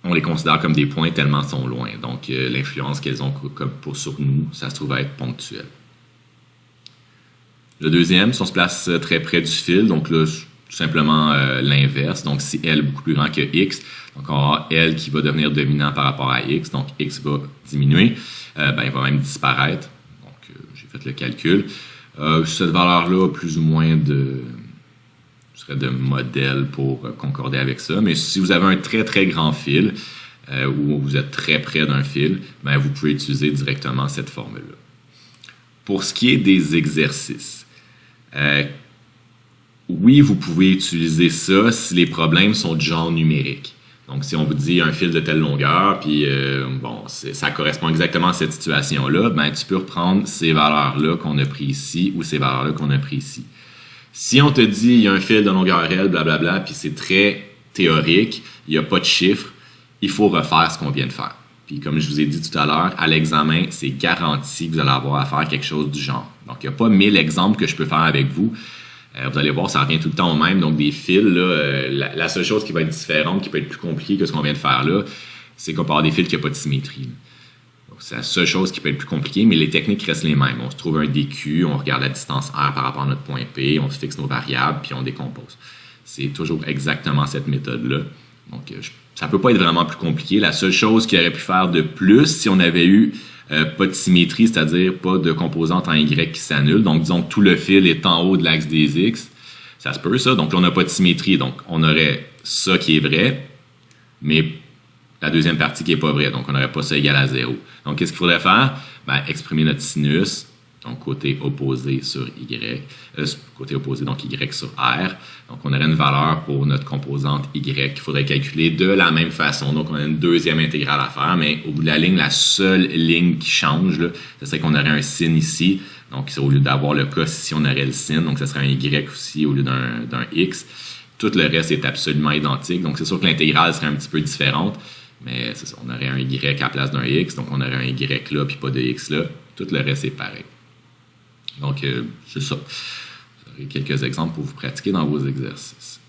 on les considère comme des points tellement elles sont loin. Donc, l'influence qu'elles ont sur nous, ça se trouve à être ponctuel. Le deuxième, si on se place très près du fil, donc là, tout simplement l'inverse. Donc, si L est beaucoup plus grand que X, donc on aura L qui va devenir dominant par rapport à X, donc X va diminuer. Il va même disparaître. Donc, j'ai fait le calcul. Cette valeur-là a plus ou moins de modèle pour concorder avec ça. Mais si vous avez un très, très grand fil ou vous êtes très près d'un fil, vous pouvez utiliser directement cette formule-là. Pour ce qui est des exercices, oui, vous pouvez utiliser ça si les problèmes sont de genre numérique. Donc, si on vous dit un fil de telle longueur, puis ça correspond exactement à cette situation-là, tu peux reprendre ces valeurs-là qu'on a pris ici ou ces valeurs-là qu'on a pris ici. Si on te dit il y a un fil de longueur L, blablabla, puis c'est très théorique, il n'y a pas de chiffres, il faut refaire ce qu'on vient de faire. Puis comme je vous ai dit tout à l'heure, à l'examen, c'est garanti que vous allez avoir à faire quelque chose du genre. Donc, il n'y a pas 1000 exemples que je peux faire avec vous. Vous allez voir, ça revient tout le temps au même. Donc, des fils, là, la seule chose qui va être différente, qui peut être plus compliquée que ce qu'on vient de faire là, c'est qu'on peut avoir des fils qui n'ont pas de symétrie. Là. Donc, c'est la seule chose qui peut être plus compliquée, mais les techniques restent les mêmes. On se trouve un DQ, on regarde la distance R par rapport à notre point P, on se fixe nos variables, puis on décompose. C'est toujours exactement cette méthode-là. Donc, ça ne peut pas être vraiment plus compliqué. La seule chose qu'il aurait pu faire de plus, si on avait eu pas de symétrie, c'est-à-dire pas de composante en Y qui s'annule. Donc, disons que tout le fil est en haut de l'axe des X. Ça se peut, ça. Donc, là, on n'a pas de symétrie. Donc, on aurait ça qui est vrai, mais la deuxième partie qui n'est pas vraie. Donc, on n'aurait pas ça égal à 0. Donc, qu'est-ce qu'il faudrait faire? Exprimer notre sinus, donc côté opposé sur Y. Côté opposé, donc Y sur R. Donc, on aurait une valeur pour notre composante Y qu'il faudrait calculer de la même façon. Donc, on a une deuxième intégrale à faire, mais au bout de la ligne, la seule ligne qui change, là, ce serait qu'on aurait un sin ici. Donc, au lieu d'avoir le cos ici, on aurait le sin. Donc, ce serait un Y aussi au lieu d'un X. Tout le reste est absolument identique. Donc, c'est sûr que l'intégrale serait un petit peu différente, mais c'est ça, on aurait un Y à la place d'un X. Donc, on aurait un Y là, puis pas de X là. Tout le reste est pareil. Donc, c'est ça. Vous aurez quelques exemples pour vous pratiquer dans vos exercices.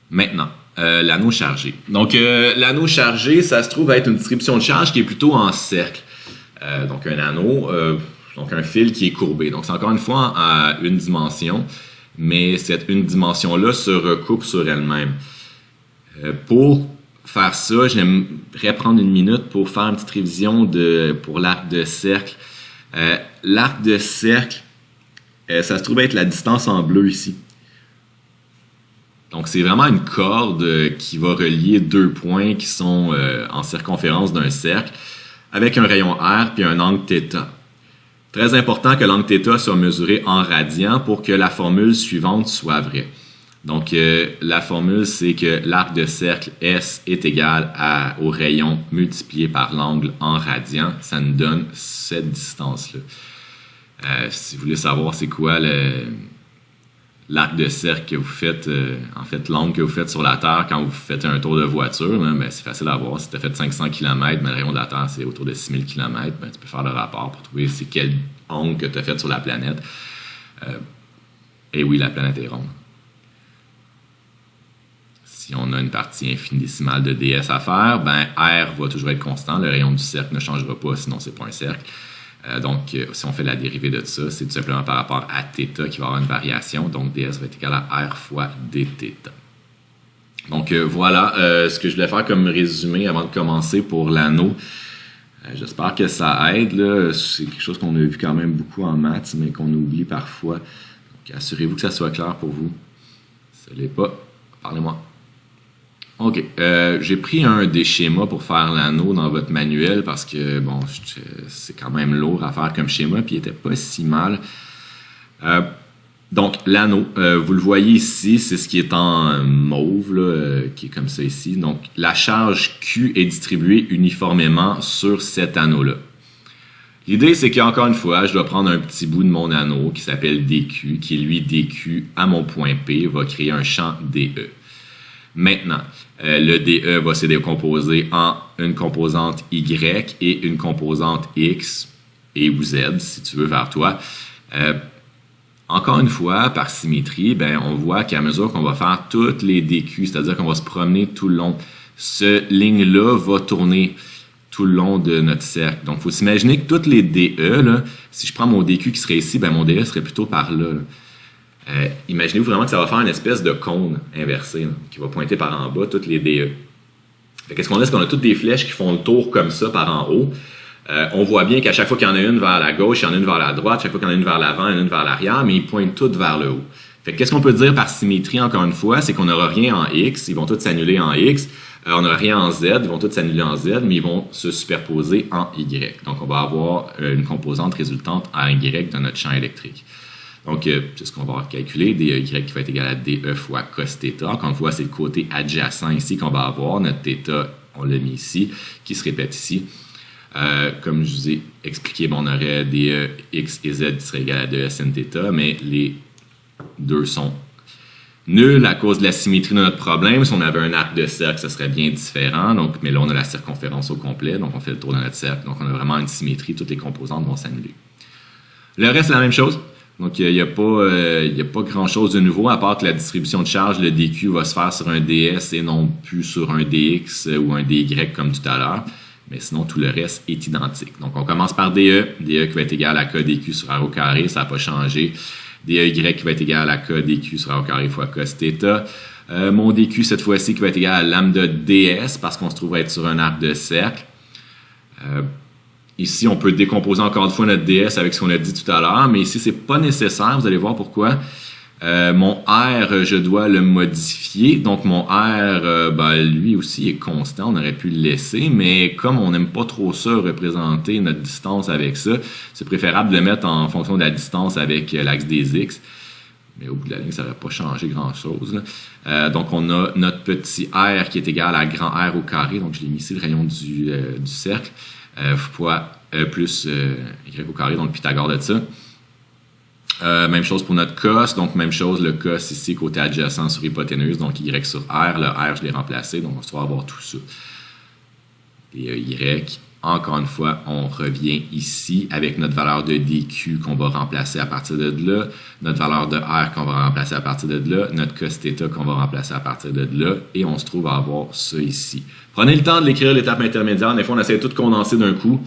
Maintenant, l'anneau chargé. Donc, l'anneau chargé, ça se trouve être une distribution de charge qui est plutôt en cercle. Donc, un anneau, donc un fil qui est courbé. Donc, c'est encore une fois à une dimension, mais cette une dimension-là se recoupe sur elle-même. Pour faire ça, j'aimerais prendre une minute pour faire une petite révision pour l'arc de cercle. L'arc de cercle, ça se trouve être la distance en bleu ici. Donc, c'est vraiment une corde qui va relier deux points qui sont en circonférence d'un cercle avec un rayon R puis un angle θ. Très important que l'angle θ soit mesuré en radians pour que la formule suivante soit vraie. Donc, la formule, c'est que l'arc de cercle S est égal au rayon multiplié par l'angle en radians. Ça nous donne cette distance-là. Si vous voulez savoir c'est quoi l'arc de cercle que vous faites, en fait l'angle que vous faites sur la Terre quand vous faites un tour de voiture, là, ben, c'est facile à voir. Si tu as fait 500 km, mais le rayon de la Terre c'est autour de 6000 km, ben, tu peux faire le rapport pour trouver c'est quel angle que tu as fait sur la planète. Et oui, la planète est ronde. Si on a une partie infinitésimale de ds à faire, ben r va toujours être constant, le rayon du cercle ne changera pas, sinon c'est pas un cercle. Donc, si on fait la dérivée de ça, c'est tout simplement par rapport à θ qui va avoir une variation. Donc, ds va être égal à r fois dθ. Donc, voilà ce que je voulais faire comme résumé avant de commencer pour l'anneau. J'espère que ça aide. Là. C'est quelque chose qu'on a vu quand même beaucoup en maths, mais qu'on oublie parfois. Donc, assurez-vous que ça soit clair pour vous. Si ce n'est pas, parlez-moi. OK. J'ai pris un des schémas pour faire l'anneau dans votre manuel parce que, bon, c'est quand même lourd à faire comme schéma, puis il n'était pas si mal. Donc, l'anneau, vous le voyez ici, c'est ce qui est en mauve, là, qui est comme ça ici. Donc, la charge Q est distribuée uniformément sur cet anneau-là. L'idée, c'est qu'encore une fois, je dois prendre un petit bout de mon anneau qui s'appelle dQ, qui est lui dQ à mon point P, va créer un champ DE. Maintenant, le DE va se décomposer en une composante Y et une composante X et ou Z, si tu veux, vers toi. Encore une fois, par symétrie, ben, on voit qu'à mesure qu'on va faire toutes les DQ, c'est-à-dire qu'on va se promener tout le long, cette ligne-là va tourner tout le long de notre cercle. Donc, il faut s'imaginer que toutes les DE, là, si je prends mon DQ qui serait ici, ben, mon DE serait plutôt par là. Imaginez-vous vraiment que ça va faire une espèce de cône inversé là, qui va pointer par en bas toutes les DE. Qu'est-ce qu'on a? C'est qu'on a toutes des flèches qui font le tour comme ça par en haut. On voit bien qu'à chaque fois qu'il y en a une vers la gauche, il y en a une vers la droite, chaque fois qu'il y en a une vers l'avant, il y en a une vers l'arrière, mais ils pointent toutes vers le haut. Qu'est-ce qu'on peut dire par symétrie, encore une fois? C'est qu'on n'aura rien en X, ils vont tous s'annuler en X. On n'aura rien en Z, ils vont tous s'annuler en Z, mais ils vont se superposer en Y. Donc, on va avoir une composante résultante en Y de notre champ électrique. Donc, c'est ce qu'on va calculer, DY qui va être égal à DE fois cos θ. Encore une fois, c'est le côté adjacent ici qu'on va avoir. Notre θ, on l'a mis ici, qui se répète ici. Comme je vous ai expliqué, bon, on aurait DE x et z qui seraient égal à 2 sin θ, mais les deux sont nuls à cause de la symétrie de notre problème. Si on avait un arc de cercle, ça serait bien différent. Donc, mais là, on a la circonférence au complet, donc on fait le tour de notre cercle. Donc, on a vraiment une symétrie, toutes les composantes vont s'annuler. Le reste, c'est la même chose. Donc, il n'y a pas grand-chose de nouveau, à part que la distribution de charge, le dQ va se faire sur un ds et non plus sur un dx ou un dy comme tout à l'heure. Mais sinon, tout le reste est identique. Donc, on commence par DE qui va être égal à K dQ sur R au carré, ça n'a pas changé. DEY qui va être égal à K dQ sur R au carré fois cos θ. Mon dQ, cette fois-ci, qui va être égal à lambda ds, parce qu'on se trouve être sur un arc de cercle. Ici, on peut décomposer encore une fois notre ds avec ce qu'on a dit tout à l'heure, mais ici, c'est pas nécessaire. Vous allez voir pourquoi. Mon R, je dois le modifier. Donc, mon R, lui aussi est constant. On aurait pu le laisser, mais comme on n'aime pas trop ça, représenter notre distance avec ça, c'est préférable de le mettre en fonction de la distance avec l'axe des X. Mais au bout de la ligne, ça n'aurait pas changé grand-chose. Donc, on a notre petit R qui est égal à grand R au carré. Donc, je l'ai mis ici, le rayon du cercle. Fois plus y au carré, donc le Pythagore de ça. Même chose pour notre cos, donc même chose, le cos ici, côté adjacent sur hypoténuse, donc y sur r, le r je l'ai remplacé, donc on va avoir tout ça. Et y, encore une fois, on revient ici avec notre valeur de dq qu'on va remplacer à partir de là, notre valeur de r qu'on va remplacer à partir de là, notre cos θ qu'on va remplacer à partir de là, et on se trouve à avoir ça ici. Prenez le temps de l'écrire, l'étape intermédiaire, des fois on essaie de tout condenser d'un coup.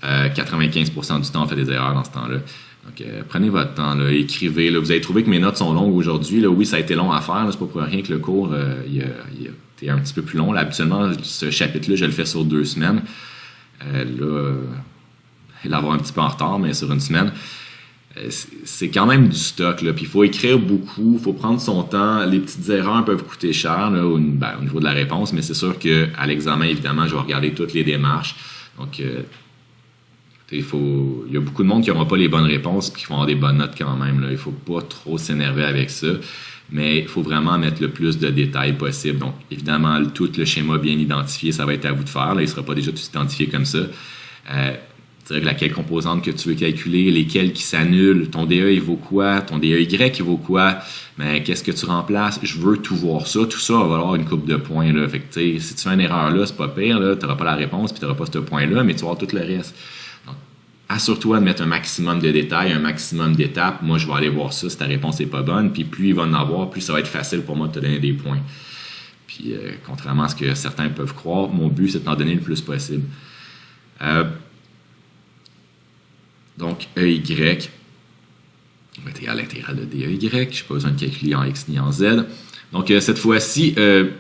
95% du temps, on fait des erreurs dans ce temps-là. Donc, prenez votre temps, là, écrivez. Là. Vous allez trouver que mes notes sont longues aujourd'hui. Là. Oui, ça a été long à faire. C'est pas pour rien que le cours il est un petit peu plus long. Là, habituellement, ce chapitre-là, je le fais sur 2 semaines. Là, il va avoir un petit peu en retard, mais sur une semaine. C'est quand même du stock. Là. Puis il faut écrire beaucoup, il faut prendre son temps. Les petites erreurs peuvent coûter cher là, au niveau de la réponse, mais c'est sûr qu'à l'examen, évidemment, je vais regarder toutes les démarches. Donc, il y a beaucoup de monde qui n'aura pas les bonnes réponses et qui vont avoir des bonnes notes quand même. Là. Il ne faut pas trop s'énerver avec ça, mais il faut vraiment mettre le plus de détails possible. Donc, évidemment, tout le schéma bien identifié, ça va être à vous de faire. Là, il ne sera pas déjà tout identifié comme ça. C'est-à-dire laquelle composante que tu veux calculer, lesquelles qui s'annulent, ton DE il vaut quoi, ton DEY il vaut quoi, mais qu'est-ce que tu remplaces, je veux tout voir ça, tout ça va valoir une coupe de points, là. Fait que, si tu fais une erreur là, c'est pas pire, là, tu n'auras pas la réponse, puis tu n'auras pas ce point-là, mais tu vas avoir tout le reste. Donc, assure-toi de mettre un maximum de détails, un maximum d'étapes. Moi, je vais aller voir ça si ta réponse n'est pas bonne, puis plus il va en avoir, plus ça va être facile pour moi de te donner des points. Puis, contrairement à ce que certains peuvent croire, mon but, c'est de t'en donner le plus possible. Donc, EY va être égal à l'intégrale de DEY. Je n'ai pas besoin de calculer en X ni en Z. Donc, cette fois-ci,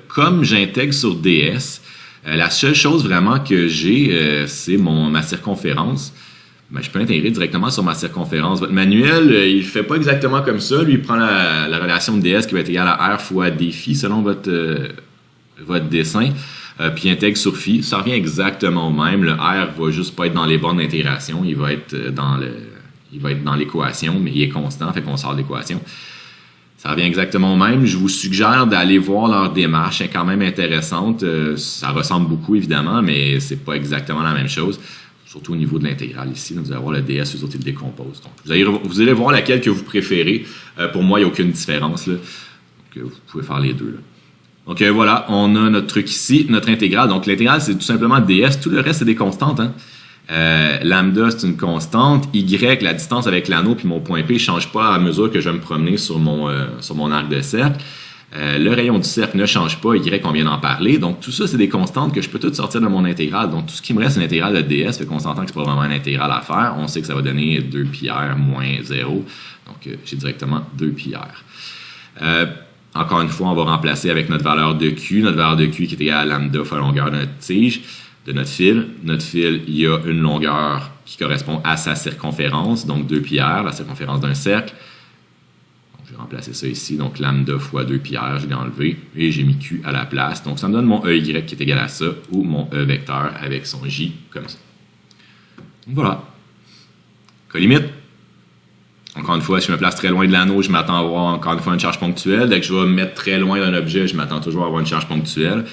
comme j'intègre sur DS, la seule chose vraiment que j'ai, c'est ma circonférence. Ben, je peux intégrer directement sur ma circonférence. Votre manuel, il ne fait pas exactement comme ça. Lui, il prend la relation de DS qui va être égale à R fois défi selon votre dessin. Puis intègre sur phi, ça revient exactement au même. Le R va juste pas être dans les bornes d'intégration, il va être dans l'équation, mais il est constant, fait qu'on sort de l'équation. Ça revient exactement au même. Je vous suggère d'aller voir leur démarche, elle est quand même intéressante. Ça ressemble beaucoup évidemment, mais c'est pas exactement la même chose. Surtout au niveau de l'intégrale ici, vous allez voir le DS, eux autres, ils le décomposent. Donc, vous allez voir laquelle que vous préférez. Pour moi, il n'y a aucune différence, là. Donc, vous pouvez faire les deux, là. Donc voilà, on a notre truc ici, notre intégrale. Donc l'intégrale, c'est tout simplement DS. Tout le reste, c'est des constantes. Hein? Lambda, c'est une constante. Y, la distance avec l'anneau puis mon point P ne change pas à mesure que je vais me promener sur mon arc de cercle. Le rayon du cercle ne change pas. Y, on vient d'en parler. Donc tout ça, c'est des constantes que je peux toutes sortir de mon intégrale. Donc tout ce qui me reste, c'est une intégrale de DS. Fait qu'on s'entend que c'est pas vraiment une intégrale à faire. On sait que ça va donner 2πr moins 0. Donc j'ai directement 2πr. Encore une fois, on va remplacer avec notre valeur de Q. Notre valeur de Q qui est égale à lambda fois la longueur de notre tige, de notre fil. Notre fil, il y a une longueur qui correspond à sa circonférence, donc 2πr, la circonférence d'un cercle. Donc, je vais remplacer ça ici, donc lambda fois 2πr, je l'ai enlevé, et j'ai mis Q à la place. Donc ça me donne mon EY qui est égal à ça, ou mon E vecteur avec son J, comme ça. Donc voilà. Colimite. Encore une fois, si je me place très loin de l'anneau, je m'attends à avoir encore une fois une charge ponctuelle. Dès que je vais me mettre très loin d'un objet, je m'attends toujours à avoir une charge ponctuelle.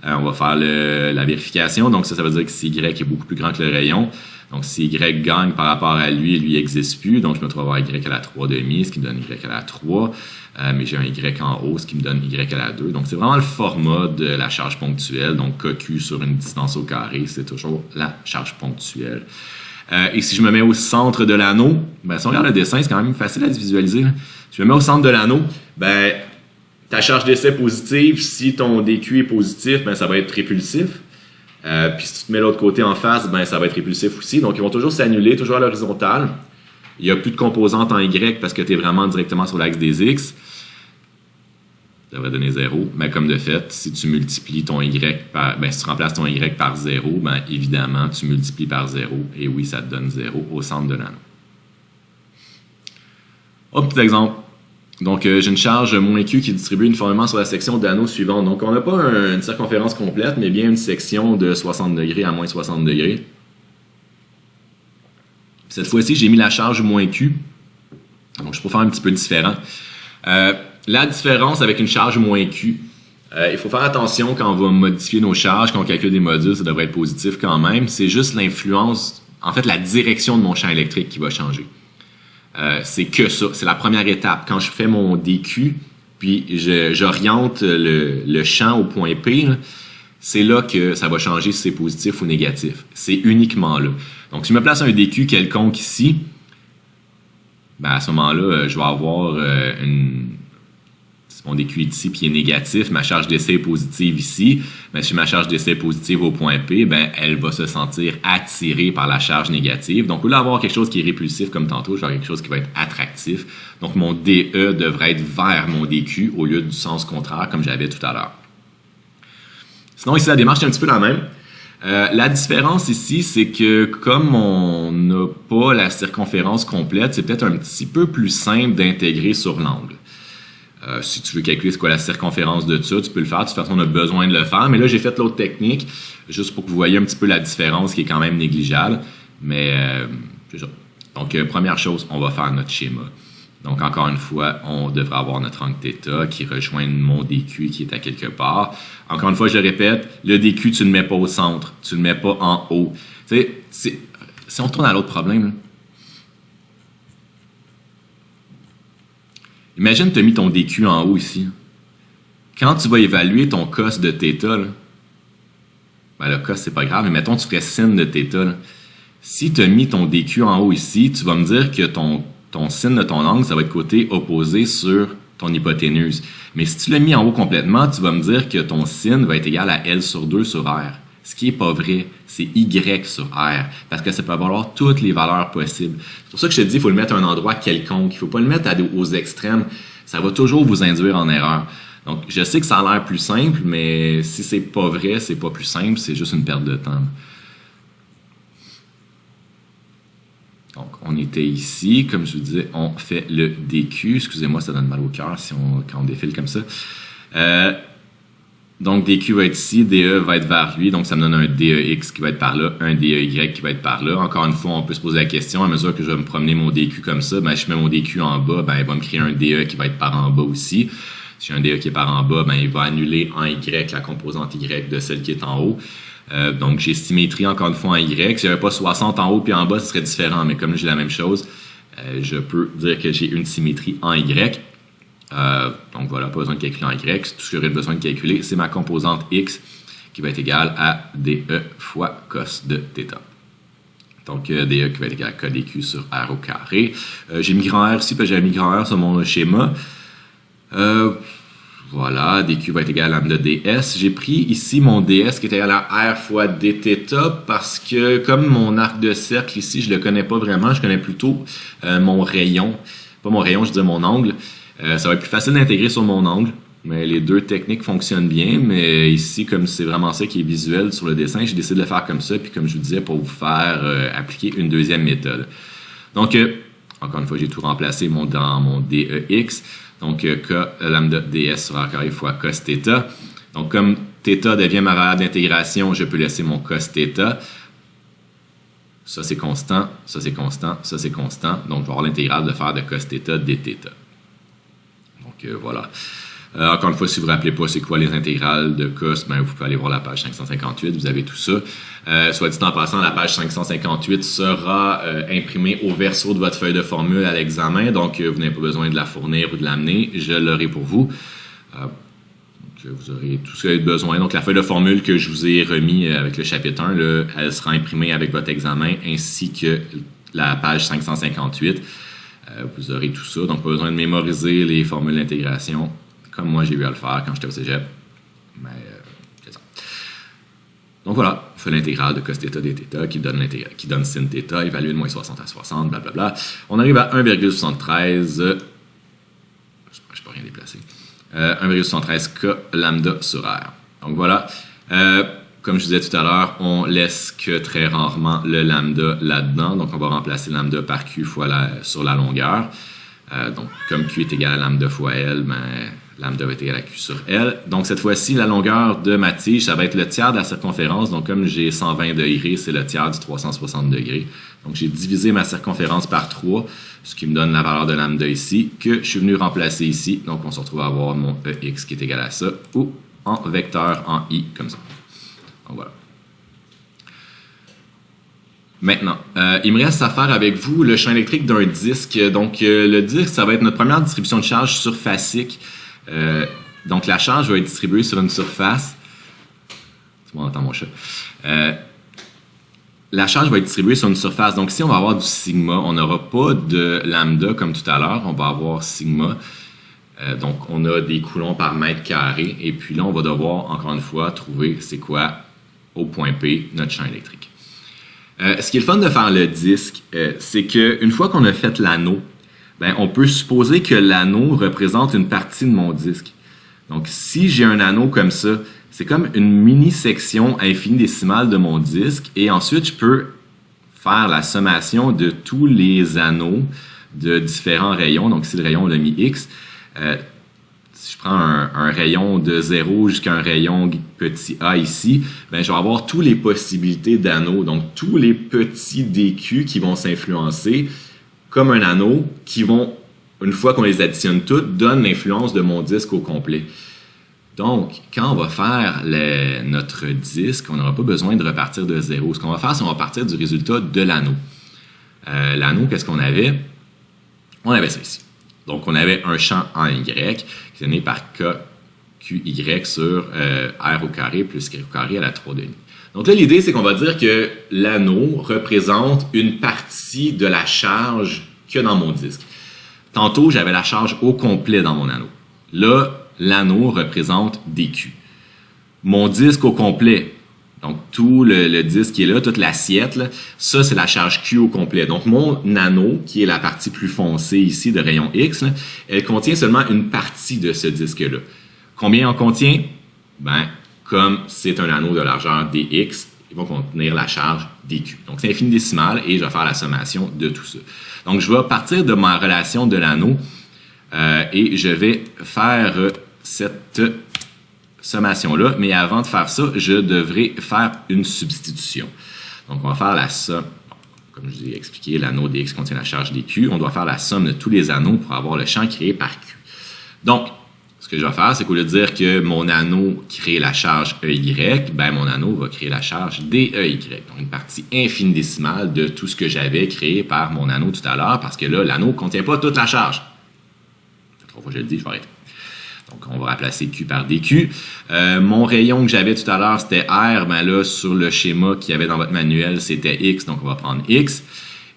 On va faire la vérification. Donc ça veut dire que si Y est beaucoup plus grand que le rayon. Donc si Y gagne par rapport à lui n'existe plus. Donc je me retrouve à avoir Y à la 3,5, ce qui me donne Y à la 3. Mais j'ai un Y en haut, ce qui me donne Y à la 2. Donc c'est vraiment le format de la charge ponctuelle. Donc KQ sur une distance au carré, c'est toujours la charge ponctuelle. Et si je me mets au centre de l'anneau, ben, si on regarde le dessin, c'est quand même facile à visualiser. Si je me mets au centre de l'anneau, ben, ta charge d'essai positive, si ton DQ est positif, ben, ça va être répulsif. Puis si tu te mets l'autre côté en face, ben, ça va être répulsif aussi. Donc, ils vont toujours s'annuler, toujours à l'horizontale. Il n'y a plus de composante en Y parce que tu es vraiment directement sur l'axe des X. Ça devrait donner 0. Mais comme de fait, si tu multiplies ton Y par, si tu remplaces ton Y par 0, ben évidemment, tu multiplies par 0. Et oui, ça te donne 0 au centre de l'anneau. Autre petit exemple. Donc, j'ai une charge moins Q qui est distribuée uniformément sur la section d'anneau suivante. Donc, on n'a pas une circonférence complète, mais bien une section de 60 degrés à moins 60 degrés. Cette fois-ci, j'ai mis la charge moins Q. Donc, je peux faire un petit peu différent. La différence avec une charge moins Q, il faut faire attention quand on va modifier nos charges, quand on calcule des modules, ça devrait être positif quand même. C'est juste l'influence, en fait, la direction de mon champ électrique qui va changer. C'est que ça, c'est la première étape. Quand je fais mon DQ, puis j'oriente le champ au point P, là, c'est là que ça va changer si c'est positif ou négatif. C'est uniquement là. Donc, si je me place un DQ quelconque ici, ben à ce moment-là, je vais avoir si mon DQ est ici puis il est négatif, ma charge d'essai est positive ici. Mais si ma charge d'essai est positive au point P, ben elle va se sentir attirée par la charge négative. Donc, au lieu d'avoir quelque chose qui est répulsif comme tantôt, je vais avoir quelque chose qui va être attractif. Donc, mon DE devrait être vers mon DQ au lieu du sens contraire comme j'avais tout à l'heure. Sinon, ici, la démarche est un petit peu la même. La différence ici, c'est que comme on n'a pas la circonférence complète, c'est peut-être un petit peu plus simple d'intégrer sur l'angle. Si tu veux calculer c'est quoi la circonférence de ça, tu peux le faire. De toute façon, on a besoin de le faire. Mais là, j'ai fait l'autre technique, juste pour que vous voyez un petit peu la différence qui est quand même négligeable. Mais c'est ça. Donc, première chose, on va faire notre schéma. Donc, encore une fois, on devrait avoir notre angle θ qui rejoint mon DQ qui est à quelque part. Encore une fois, je le répète, le DQ, tu ne le mets pas au centre. Tu ne le mets pas en haut. Tu sais, Si on retourne à l'autre problème, là. Imagine tu as mis ton DQ en haut ici. Quand tu vas évaluer ton cos de θ, là, ben le cos c'est pas grave, mais mettons tu ferais sin de θ. Là. Si tu as mis ton DQ en haut ici, tu vas me dire que ton sin de ton angle, ça va être côté opposé sur ton hypoténuse. Mais si tu l'as mis en haut complètement, tu vas me dire que ton sin va être égal à L sur 2 sur R. Ce qui n'est pas vrai, c'est Y sur R, parce que ça peut avoir toutes les valeurs possibles. C'est pour ça que je te dis, il faut le mettre à un endroit quelconque. Il ne faut pas le mettre aux extrêmes. Ça va toujours vous induire en erreur. Donc, je sais que ça a l'air plus simple, mais si c'est pas vrai, c'est pas plus simple, c'est juste une perte de temps. Donc, on était ici, comme je vous disais, on fait le DQ. Excusez-moi, ça donne mal au cœur quand on défile comme ça. Donc, DQ va être ici, DE va être vers lui, donc ça me donne un DEX qui va être par là, un DEY qui va être par là. Encore une fois, on peut se poser la question, à mesure que je vais me promener mon DQ comme ça, ben, je mets mon DQ en bas, ben, il va me créer un DE qui va être par en bas aussi. Si j'ai un DE qui est par en bas, ben, il va annuler en Y la composante Y de celle qui est en haut. Donc, j'ai symétrie encore une fois en Y. Si j'avais pas 60 en haut puis en bas, ce serait différent, mais comme j'ai la même chose, je peux dire que j'ai une symétrie en Y. Donc voilà, pas besoin de calculer en Y. Tout ce que j'aurais besoin de calculer, c'est ma composante X qui va être égale à DE fois cos de θ. Donc DE qui va être égal à KdQ sur R au carré. J'ai mis grand R ici, parce que j'avais mis grand R sur mon schéma. Voilà, dQ va être égal à lambda ds. J'ai pris ici mon ds qui est égal à R fois dθ parce que comme mon arc de cercle ici, je ne le connais pas vraiment, je connais plutôt mon rayon. Pas mon rayon, je dis mon angle. Ça va être plus facile d'intégrer sur mon angle, mais les deux techniques fonctionnent bien. Mais ici, comme c'est vraiment ça qui est visuel sur le dessin, j'ai décidé de le faire comme ça, puis comme je vous disais, pour vous faire appliquer une deuxième méthode. Donc, encore une fois, j'ai tout remplacé dans mon DEX. Donc, K lambda ds sur R carré fois cos θ. Donc, comme θ devient ma variable d'intégration, je peux laisser mon cos θ. Ça, c'est constant, ça, c'est constant, ça, c'est constant. Donc, je vais avoir l'intégrale de faire de cos θ dθ. Donc, voilà. Encore une fois, si vous ne vous rappelez pas c'est quoi les intégrales de cos, ben, vous pouvez aller voir la page 558, vous avez tout ça. Soit dit en passant, la page 558 sera imprimée au verso de votre feuille de formule à l'examen, donc vous n'avez pas besoin de la fournir ou de l'amener, je l'aurai pour vous. Vous aurez tout ce que vous avez besoin. Donc la feuille de formule que je vous ai remis avec le chapitre 1, là, elle sera imprimée avec votre examen ainsi que la page 558. Vous aurez tout ça, donc pas besoin de mémoriser les formules d'intégration, comme moi j'ai eu à le faire quand j'étais au cégep. Mais c'est ça. Donc voilà, on fait l'intégrale de cos θ dθ qui donne sin θ, évalué de moins 60 à 60, blablabla. On arrive à 1,73, je ne peux rien déplacer, 1,73 K lambda sur R. Donc voilà, comme je disais tout à l'heure, on laisse que très rarement le lambda là-dedans, donc on va remplacer lambda par Q fois sur la longueur. Donc comme Q est égal à lambda fois L, ben, lambda va être égal à Q sur L. Donc cette fois-ci, la longueur de ma tige, ça va être le tiers de la circonférence. Donc comme j'ai 120 degrés, c'est le tiers du 360 degrés. Donc j'ai divisé ma circonférence par 3, ce qui me donne la valeur de lambda ici, que je suis venu remplacer ici. Donc on se retrouve à avoir mon EX qui est égal à ça, ou en vecteur en I, comme ça. Donc voilà. Maintenant, il me reste à faire avec vous le champ électrique d'un disque. Donc le disque, ça va être notre première distribution de charge surfacique. Donc la charge va être distribuée sur une surface. Tu m'entends mon chat. La charge va être distribuée sur une surface. Donc si on va avoir du sigma, on n'aura pas de lambda comme tout à l'heure, on va avoir sigma. Donc on a des coulombs par mètre carré. Et puis là, on va devoir, encore une fois, trouver c'est quoi, au point P, notre champ électrique. Ce qui est le fun de faire le disque, c'est qu'une fois qu'on a fait l'anneau, ben, on peut supposer que l'anneau représente une partie de mon disque. Donc, si j'ai un anneau comme ça, c'est comme une mini-section infini-décimale de mon disque. Et ensuite, je peux faire la sommation de tous les anneaux de différents rayons. Donc, ici, le rayon, on l'a mis X. Si je prends un rayon de 0 jusqu'à un rayon petit a ici, ben, je vais avoir toutes les possibilités d'anneaux. Donc, tous les petits DQ qui vont s'influencer comme un anneau, qui vont, une fois qu'on les additionne toutes, donnent l'influence de mon disque au complet. Donc, quand on va faire notre disque, on n'aura pas besoin de repartir de zéro. Ce qu'on va faire, c'est qu'on va partir du résultat de l'anneau. L'anneau, qu'est-ce qu'on avait? On avait ça ici. Donc, on avait un champ en Y qui est donné par QY sur R au carré plus Y au carré à la 3 demi. Donc là, l'idée, c'est qu'on va dire que l'anneau représente une partie de la charge qu'il y a dans mon disque. Tantôt, j'avais la charge au complet dans mon anneau. Là, l'anneau représente dQ. Mon disque au complet, donc tout le disque qui est là, toute l'assiette, là, ça c'est la charge Q au complet. Donc mon anneau, qui est la partie plus foncée ici de rayon X, là, elle contient seulement une partie de ce disque-là. Combien en contient? Ben, comme c'est un anneau de largeur dx, il va contenir la charge dq. Donc c'est infini-décimal et je vais faire la sommation de tout ça. Donc je vais partir de ma relation de l'anneau et je vais faire cette sommation-là, mais avant de faire ça, je devrais faire une substitution. Donc, on va faire la somme, comme je vous ai expliqué, l'anneau dx contient la charge dq, on doit faire la somme de tous les anneaux pour avoir le champ créé par q. Donc, ce que je vais faire, c'est qu'au lieu de dire que mon anneau crée la charge EY, ben mon anneau va créer la charge DEY. Donc, une partie infini-décimale de tout ce que j'avais créé par mon anneau tout à l'heure, parce que là, l'anneau ne contient pas toute la charge. Trois fois que je le dis, je vais arrêter. Donc, on va remplacer Q par DQ. Mon rayon que j'avais tout à l'heure, c'était R. Ben là, sur le schéma qu'il y avait dans votre manuel, c'était X. Donc, on va prendre X.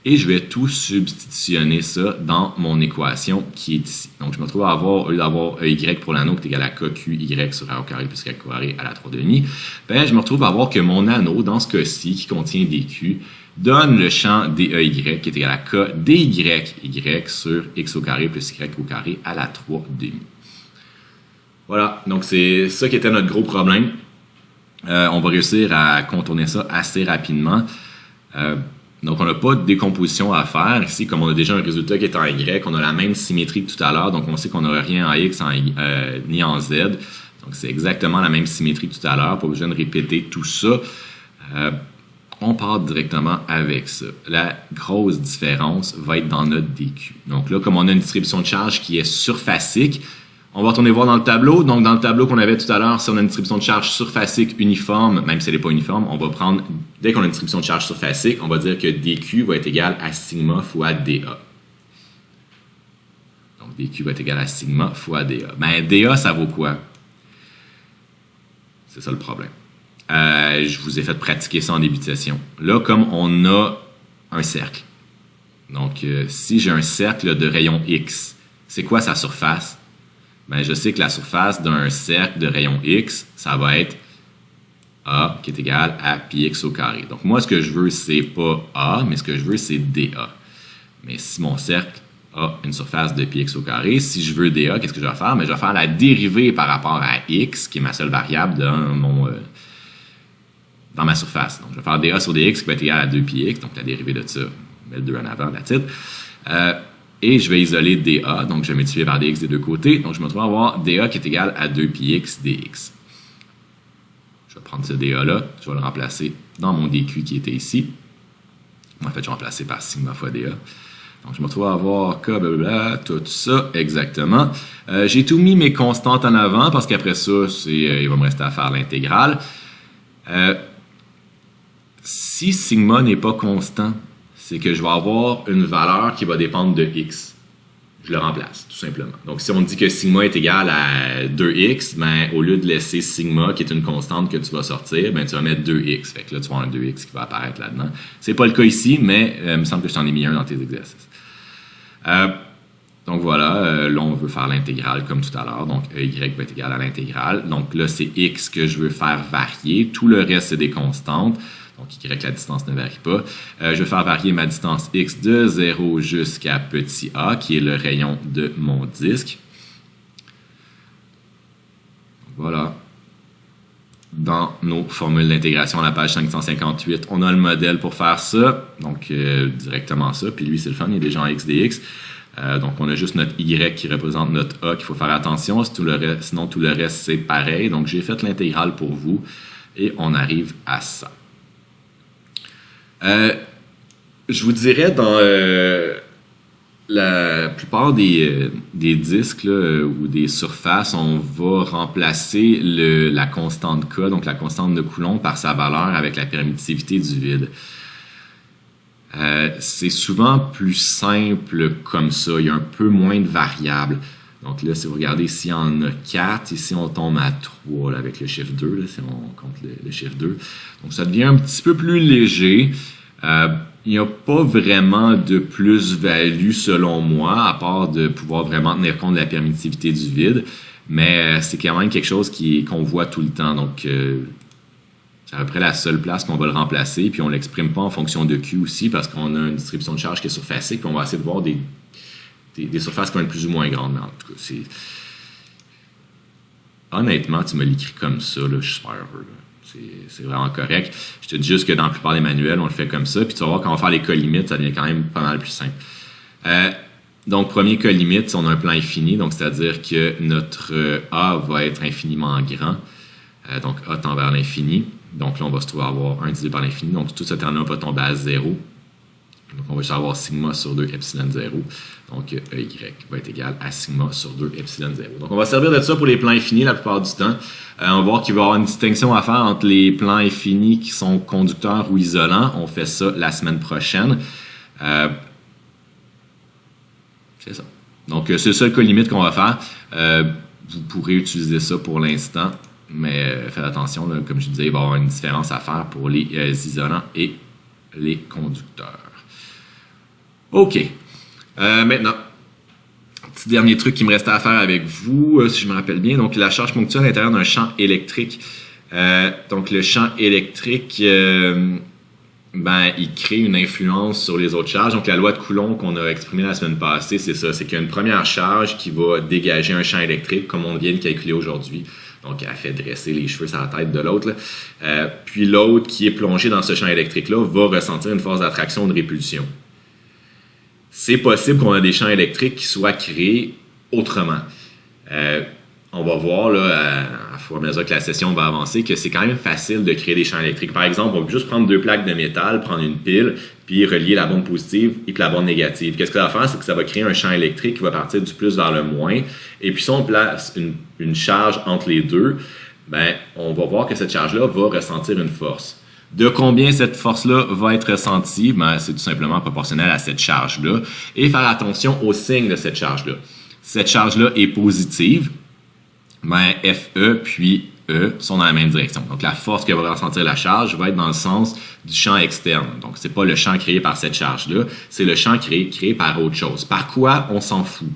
Et je vais tout substitutionner ça dans mon équation qui est ici. Donc, je me retrouve à avoir, au lieu d'avoir EY pour l'anneau qui est égal à KQY sur R au carré plus Y au carré à la 3 demi, ben, je me retrouve à avoir que mon anneau, dans ce cas-ci, qui contient DQ, donne le champ DEY qui est égal à K DYY sur X au carré plus Y au carré à la 3 demi. Voilà, donc c'est ça qui était notre gros problème. On va réussir à contourner ça assez rapidement. Donc on n'a pas de décomposition à faire. Ici, comme on a déjà un résultat qui est en Y, on a la même symétrie que tout à l'heure, donc on sait qu'on n'aura rien en X ni en Z. Donc c'est exactement la même symétrie que tout à l'heure, pas besoin de répéter tout ça. On part directement avec ça. La grosse différence va être dans notre DQ. Donc là, comme on a une distribution de charge qui est surfacique, on va retourner voir dans le tableau. Donc, dans le tableau qu'on avait tout à l'heure, si on a une distribution de charge surfacique uniforme, même si elle n'est pas uniforme, on va prendre, dès qu'on a une distribution de charge surfacique, on va dire que dQ va être égal à sigma fois dA. Donc, dQ va être égal à sigma fois dA. Ben, dA, ça vaut quoi? C'est ça le problème. Je vous ai fait pratiquer ça en début de session. Là, comme on a un cercle, donc si j'ai un cercle de rayon X, c'est quoi sa surface? Ben, je sais que la surface d'un cercle de rayon X, ça va être A qui est égal à pi x au carré. Donc moi, ce que je veux, c'est pas A, mais ce que je veux, c'est DA. Mais si mon cercle a une surface de pi x au carré, si je veux DA, qu'est-ce que je vais faire? Ben, je vais faire la dérivée par rapport à X, qui est ma seule variable dans ma surface. Donc je vais faire DA sur dx qui va être égal à 2 pi x, donc la dérivée de ça, je mets le 2 en avant, la titre. Et je vais isoler dA, donc je vais multiplier par dx des deux côtés. Donc je me trouve à avoir dA qui est égal à 2 pi x dx. Je vais prendre ce dA-là, je vais le remplacer dans mon dq qui était ici. En fait, je vais remplacer par sigma fois dA. Donc je me retrouve à avoir k, blablabla, tout ça, exactement. J'ai tout mis mes constantes en avant parce qu'après ça, il va me rester à faire l'intégrale. Si sigma n'est pas constant, c'est que je vais avoir une valeur qui va dépendre de x. Je le remplace, tout simplement. Donc, si on dit que sigma est égal à 2x, ben, au lieu de laisser sigma, qui est une constante que tu vas sortir, ben, tu vas mettre 2x. Fait que là, tu vas avoir un 2x qui va apparaître là-dedans. C'est pas le cas ici, mais il me semble que je t'en ai mis un dans tes exercices. Donc, voilà. Là, on veut faire l'intégrale comme tout à l'heure. Donc, y va être égal à l'intégrale. Donc, là, c'est x que je veux faire varier. Tout le reste, c'est des constantes. Donc, y, la distance ne varie pas. Je vais faire varier ma distance x de 0 jusqu'à petit a, qui est le rayon de mon disque. Donc, voilà. Dans nos formules d'intégration à la page 558, on a le modèle pour faire ça. Donc, directement ça. Puis lui, c'est le fun, il est déjà en x dx. Donc, on a juste notre y qui représente notre a qu'il faut faire attention. Sinon, tout le reste, c'est pareil. Donc, j'ai fait l'intégrale pour vous. Et on arrive à ça. Je vous dirais dans la plupart des disques là, ou des surfaces, on va remplacer la constante K, donc la constante de Coulomb, par sa valeur avec la permittivité du vide. C'est souvent plus simple comme ça, il y a un peu moins de variables. Donc là, si vous regardez, ici, il y en a 4. Ici, on tombe à 3 là, avec le chiffre 2, là, si on compte le chiffre 2. Donc, ça devient un petit peu plus léger. Il n'y a pas vraiment de plus-value, selon moi, à part de pouvoir vraiment tenir compte de la permittivité du vide. Mais c'est quand même quelque chose qu'on voit tout le temps. Donc, c'est à peu près la seule place qu'on va le remplacer. Puis, on ne l'exprime pas en fonction de Q aussi, parce qu'on a une distribution de charge qui est surfacique. Puis, on va essayer de voir des surfaces qui vont être plus ou moins grandes, mais en tout cas, c'est... Honnêtement, tu me l'écris comme ça, là, je suis super heureux. C'est vraiment correct. Je te dis juste que dans la plupart des manuels, on le fait comme ça, puis tu vas voir quand on va faire les cas limites, ça devient quand même pas mal plus simple. Donc, premier cas limite, on a un plan infini, donc c'est-à-dire que notre A va être infiniment grand. Donc, A tend vers l'infini. Donc là, on va se trouver à avoir 1 divisé par l'infini. Donc, tout ce terme-là va tomber à 0. Donc, on va juste avoir sigma sur 2 epsilon 0. Donc, EY va être égal à sigma sur 2 epsilon 0. Donc, on va servir de ça pour les plans infinis la plupart du temps. On va voir qu'il va y avoir une distinction à faire entre les plans infinis qui sont conducteurs ou isolants. On fait ça la semaine prochaine. C'est ça. Donc, c'est le seul cas limite qu'on va faire. Vous pourrez utiliser ça pour l'instant, mais faites attention, là, comme je disais, il va y avoir une différence à faire pour les isolants et les conducteurs. OK. Maintenant, petit dernier truc qui me restait à faire avec vous, si je me rappelle bien. Donc, la charge ponctuelle à l'intérieur d'un champ électrique. Donc, le champ électrique, il crée une influence sur les autres charges. Donc, la loi de Coulomb qu'on a exprimée la semaine passée, c'est ça. C'est qu'il y a une première charge qui va dégager un champ électrique, comme on vient de calculer aujourd'hui. Donc, elle fait dresser les cheveux sur la tête de l'autre. Puis, l'autre qui est plongé dans ce champ électrique-là va ressentir une force d'attraction ou de répulsion. C'est possible qu'on ait des champs électriques qui soient créés autrement. On va voir, là, à fur et à mesure que la session va avancer, que c'est quand même facile de créer des champs électriques. Par exemple, on peut juste prendre 2 plaques de métal, prendre une pile, puis relier la bande positive et puis la bande négative. Qu'est-ce que ça va faire? C'est que ça va créer un champ électrique qui va partir du plus vers le moins. Et puis si on place une charge entre les deux, on va voir que cette charge-là va ressentir une force. De combien cette force-là va être ressentie? C'est tout simplement proportionnel à cette charge-là. Et faire attention au signe de cette charge-là. Si cette charge-là est positive, FE puis E sont dans la même direction. Donc, la force que va ressentir la charge va être dans le sens du champ externe. Donc, c'est pas le champ créé par cette charge-là, c'est le champ créé par autre chose. Par quoi? On s'en fout.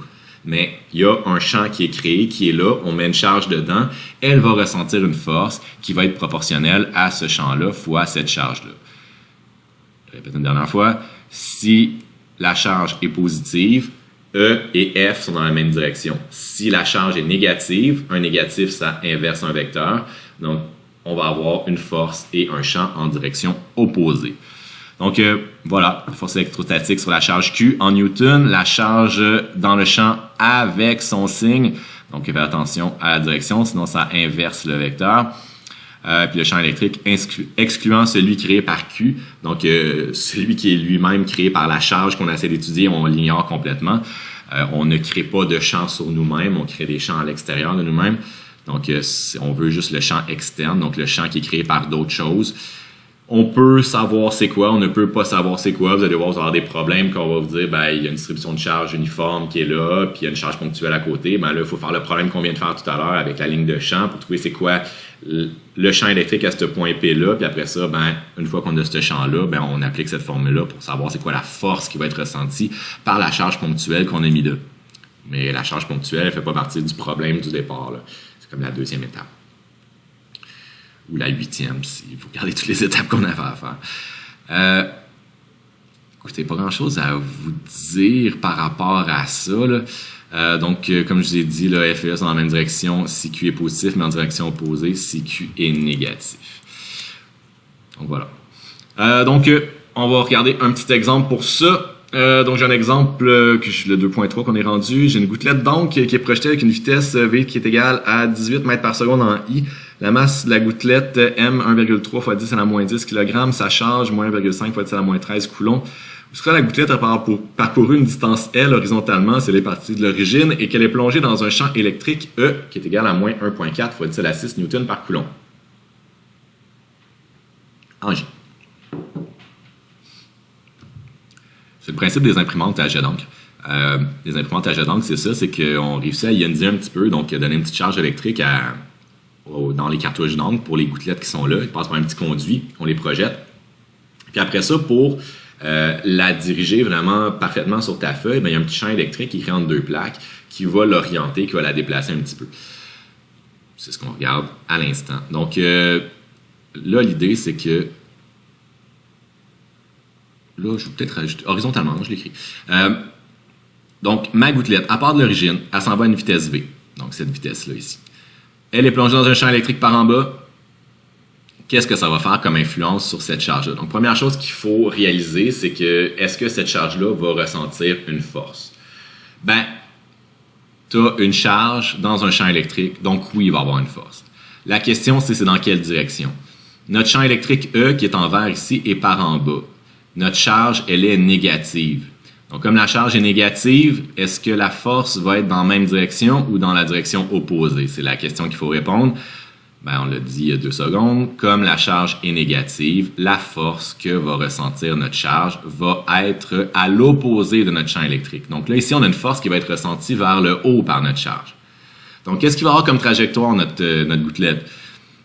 Mais il y a un champ qui est créé, qui est là, on met une charge dedans, elle va ressentir une force qui va être proportionnelle à ce champ-là fois cette charge-là. Je répète une dernière fois, si la charge est positive, E et F sont dans la même direction. Si la charge est négative, un négatif, ça inverse un vecteur, donc on va avoir une force et un champ en direction opposée. Donc, voilà, force électrostatique sur la charge Q en Newton, la charge dans le champ avec son signe. Donc, faites attention à la direction, sinon ça inverse le vecteur. Puis le champ électrique excluant celui créé par Q. Donc, celui qui est lui-même créé par la charge qu'on essaie d'étudier, on l'ignore complètement. On ne crée pas de champ sur nous-mêmes, on crée des champs à l'extérieur de nous-mêmes. Donc, on veut juste le champ externe, donc le champ qui est créé par d'autres choses. On peut savoir c'est quoi, on ne peut pas savoir c'est quoi. Vous allez voir, vous allez avoir des problèmes quand on va vous dire, il y a une distribution de charge uniforme qui est là, puis il y a une charge ponctuelle à côté. Là, il faut faire le problème qu'on vient de faire tout à l'heure avec la ligne de champ pour trouver c'est quoi le champ électrique à ce point P-là. Puis après ça, une fois qu'on a ce champ-là, on applique cette formule-là pour savoir c'est quoi la force qui va être ressentie par la charge ponctuelle qu'on a mis là. Mais la charge ponctuelle ne fait pas partie du problème du départ, là. C'est comme la 2e étape. Ou la 8e, si vous regardez toutes les étapes qu'on avait à faire. Écoutez, pas grand-chose à vous dire par rapport à ça, là. Donc, comme je vous ai dit, là, F et E sont dans la même direction si Q est positif, mais en direction opposée si Q est négatif. Donc, voilà. Donc, on va regarder un petit exemple pour ça. Donc, j'ai un exemple, le 2.3 qu'on est rendu. J'ai une gouttelette donc qui est projetée avec une vitesse V qui est égale à 18 mètres par seconde en I. La masse de la gouttelette, M, 1,3 fois 10 à la moins 10 kg. Sa charge, moins 1,5 fois 10 à la moins 13 coulombs. Lorsque la gouttelette a parcouru une distance L horizontalement, c'est les parties de l'origine, et qu'elle est plongée dans un champ électrique E qui est égal à moins 1,4 fois 10 à la 6 newtons par coulomb. En J. C'est le principe des imprimantes à jet d'encre. Les imprimantes à jet d'encre, c'est ça, c'est qu'on réussit à ioniser un petit peu, donc donner une petite charge électrique dans les cartouches d'encre pour les gouttelettes qui sont là. Ils passent par un petit conduit, on les projette. Puis après ça, pour la diriger vraiment parfaitement sur ta feuille, il y a un petit champ électrique qui crée entre deux plaques qui va l'orienter, qui va la déplacer un petit peu. C'est ce qu'on regarde à l'instant. Donc là, l'idée, c'est que là, je vais peut-être rajouter horizontalement, je l'écris. Donc, ma gouttelette, à part de l'origine, elle s'en va à une vitesse V. Donc, cette vitesse-là ici. Elle est plongée dans un champ électrique par en bas. Qu'est-ce que ça va faire comme influence sur cette charge-là? Donc, première chose qu'il faut réaliser, c'est que est-ce que cette charge-là va ressentir une force? Ben, tu as une charge dans un champ électrique, donc oui, il va y avoir une force. La question, c'est dans quelle direction? Notre champ électrique E, qui est en vert ici, est par en bas. Notre charge, elle est négative. Donc, comme la charge est négative, est-ce que la force va être dans la même direction ou dans la direction opposée? C'est la question qu'il faut répondre. Ben, on l'a dit il y a 2 secondes. Comme la charge est négative, la force que va ressentir notre charge va être à l'opposé de notre champ électrique. Donc là, ici, on a une force qui va être ressentie vers le haut par notre charge. Donc, qu'est-ce qu'il va avoir comme trajectoire notre gouttelette?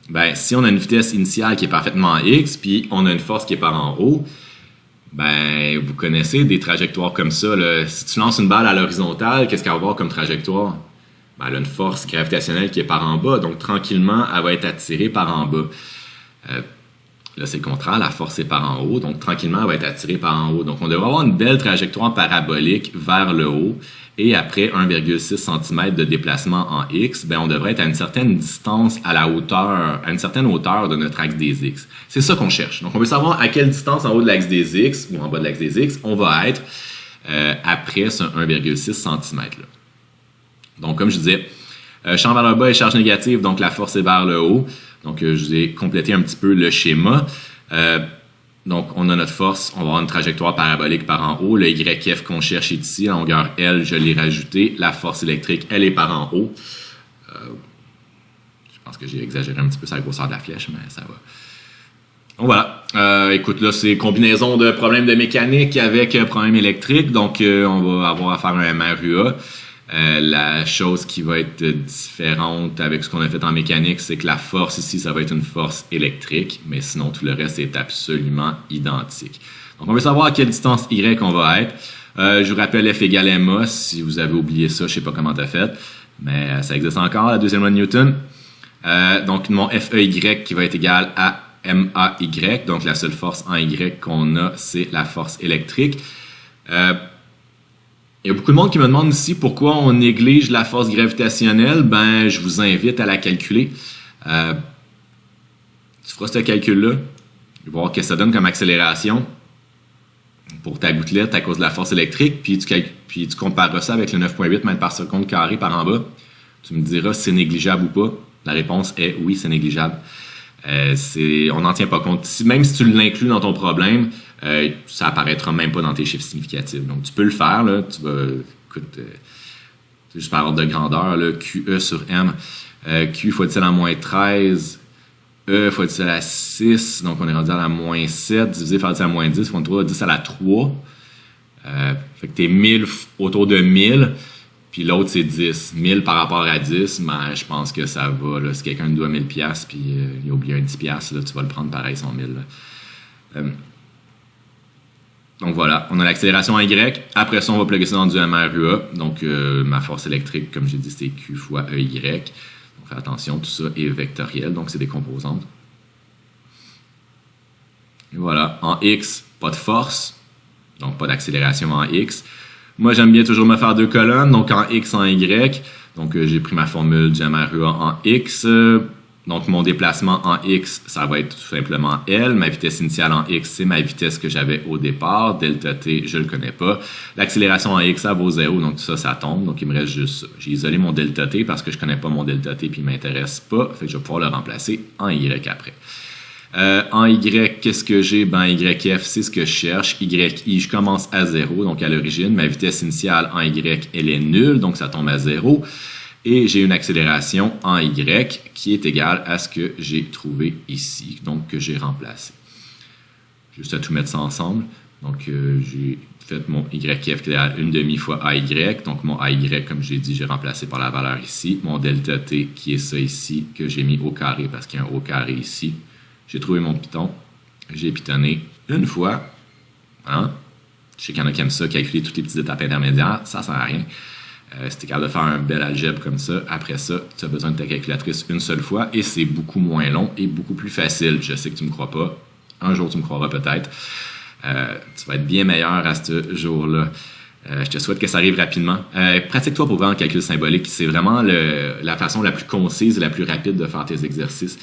Ben, si on a une vitesse initiale qui est parfaitement X, puis on a une force qui est par en haut, ben, vous connaissez des trajectoires comme ça, là. Si tu lances une balle à l'horizontale, qu'est-ce qu'elle va avoir comme trajectoire? Ben, elle a une force gravitationnelle qui est par en bas, donc tranquillement, elle va être attirée par en bas. Là, c'est le contraire, la force est par en haut, donc tranquillement, elle va être attirée par en haut. Donc, on devrait avoir une belle trajectoire parabolique vers le haut, et après 1,6 cm de déplacement en X, ben, on devrait être à une certaine distance à une certaine hauteur de notre axe des X. C'est ça qu'on cherche. Donc, on veut savoir à quelle distance en haut de l'axe des X ou en bas de l'axe des X on va être après ce 1,6 cm là. Donc, comme je disais, champ vers le bas et charge négative, donc la force est vers le haut. Donc, je vous ai complété un petit peu le schéma. Donc, on a notre force, on va avoir une trajectoire parabolique par en haut. Le YF qu'on cherche est ici, la longueur L, je l'ai rajouté. La force électrique, elle est par en haut. Je pense que j'ai exagéré un petit peu sur la grosseur de la flèche, mais ça va. Donc voilà. Écoute, là, c'est combinaison de problèmes de mécanique avec problème électrique. Donc, on va avoir à faire un MRUA. La chose qui va être différente avec ce qu'on a fait en mécanique, c'est que la force ici, ça va être une force électrique, mais sinon tout le reste est absolument identique. Donc on veut savoir à quelle distance Y on va être. Je vous rappelle F égale MA, si vous avez oublié ça, je sais pas comment tu as fait, mais ça existe encore, la deuxième loi de Newton. Donc mon FEY qui va être égal à MAY, donc la seule force en Y qu'on a, c'est la force électrique. Il y a beaucoup de monde qui me demande ici pourquoi on néglige la force gravitationnelle. Ben, je vous invite à la calculer. Tu feras ce calcul-là, voir ce que ça donne comme accélération pour ta gouttelette à cause de la force électrique, puis tu compareras ça avec le 9,8 mètres par seconde carré par en bas. Tu me diras si c'est négligeable ou pas. La réponse est oui, c'est négligeable. On n'en tient pas compte. Même si tu l'inclus dans ton problème, ça apparaîtra même pas dans tes chiffres significatifs. Donc, tu peux le faire, là. Tu vas, écoute, c'est juste par ordre de grandeur, là, QE sur M. Q fois 10 à la moins 13, E fois 10 à la 6, donc on est rendu à la moins 7, divisé par 10 à la moins 10, on trouve 10 à la 3. Fait que t'es 1000 autour de 1000, puis l'autre c'est 10. 1000 par rapport à 10, ben, je pense que ça va, là. Si quelqu'un te doit 1000$, puis il a oublié un 10$, là, tu vas le prendre pareil, son 1000. Donc voilà, on a l'accélération en Y. Après ça, on va plugger ça dans du MRUA. Donc ma force électrique, comme j'ai dit, c'est Q fois EY. Donc fais attention, tout ça est vectoriel, donc c'est des composantes. Et voilà, en X, pas de force, donc pas d'accélération en X. Moi, j'aime bien toujours me faire 2 colonnes, donc en X, en Y. Donc j'ai pris ma formule du MRUA en X. Donc, mon déplacement en X, ça va être tout simplement L. Ma vitesse initiale en X, c'est ma vitesse que j'avais au départ. Delta T, je le connais pas. L'accélération en X, ça vaut 0. Donc, tout ça, ça tombe. Donc, il me reste juste ça. J'ai isolé mon delta T parce que je connais pas mon delta T puis il m'intéresse pas. Fait que je vais pouvoir le remplacer en Y après. En Y, qu'est-ce que j'ai? Ben, YF, c'est ce que je cherche. YI, je commence à 0, donc à l'origine. Ma vitesse initiale en Y, elle est nulle, donc ça tombe à 0. Et j'ai une accélération en Y qui est égale à ce que j'ai trouvé ici, donc que j'ai remplacé. Juste à tout mettre ça ensemble. Donc, j'ai fait mon YF qui est égal à 1/2 fois AY. Donc, mon AY, comme j'ai dit, j'ai remplacé par la valeur ici. Mon delta T, qui est ça ici, que j'ai mis au carré parce qu'il y a un au carré ici. J'ai trouvé mon piton. J'ai pitonné une fois. Hein? Je sais qu'il y en a qui aiment ça, calculer toutes les petites étapes intermédiaires. Ça ne sert à rien. Si tu es capable de faire un bel algèbre comme ça, après ça, tu as besoin de ta calculatrice une seule fois et c'est beaucoup moins long et beaucoup plus facile. Je sais que tu ne me crois pas. Un jour, tu me croiras peut-être. Tu vas être bien meilleur à ce jour-là. Je te souhaite que ça arrive rapidement. Pratique-toi pour voir en calcul symbolique. C'est vraiment la façon la plus concise et la plus rapide de faire tes exercices.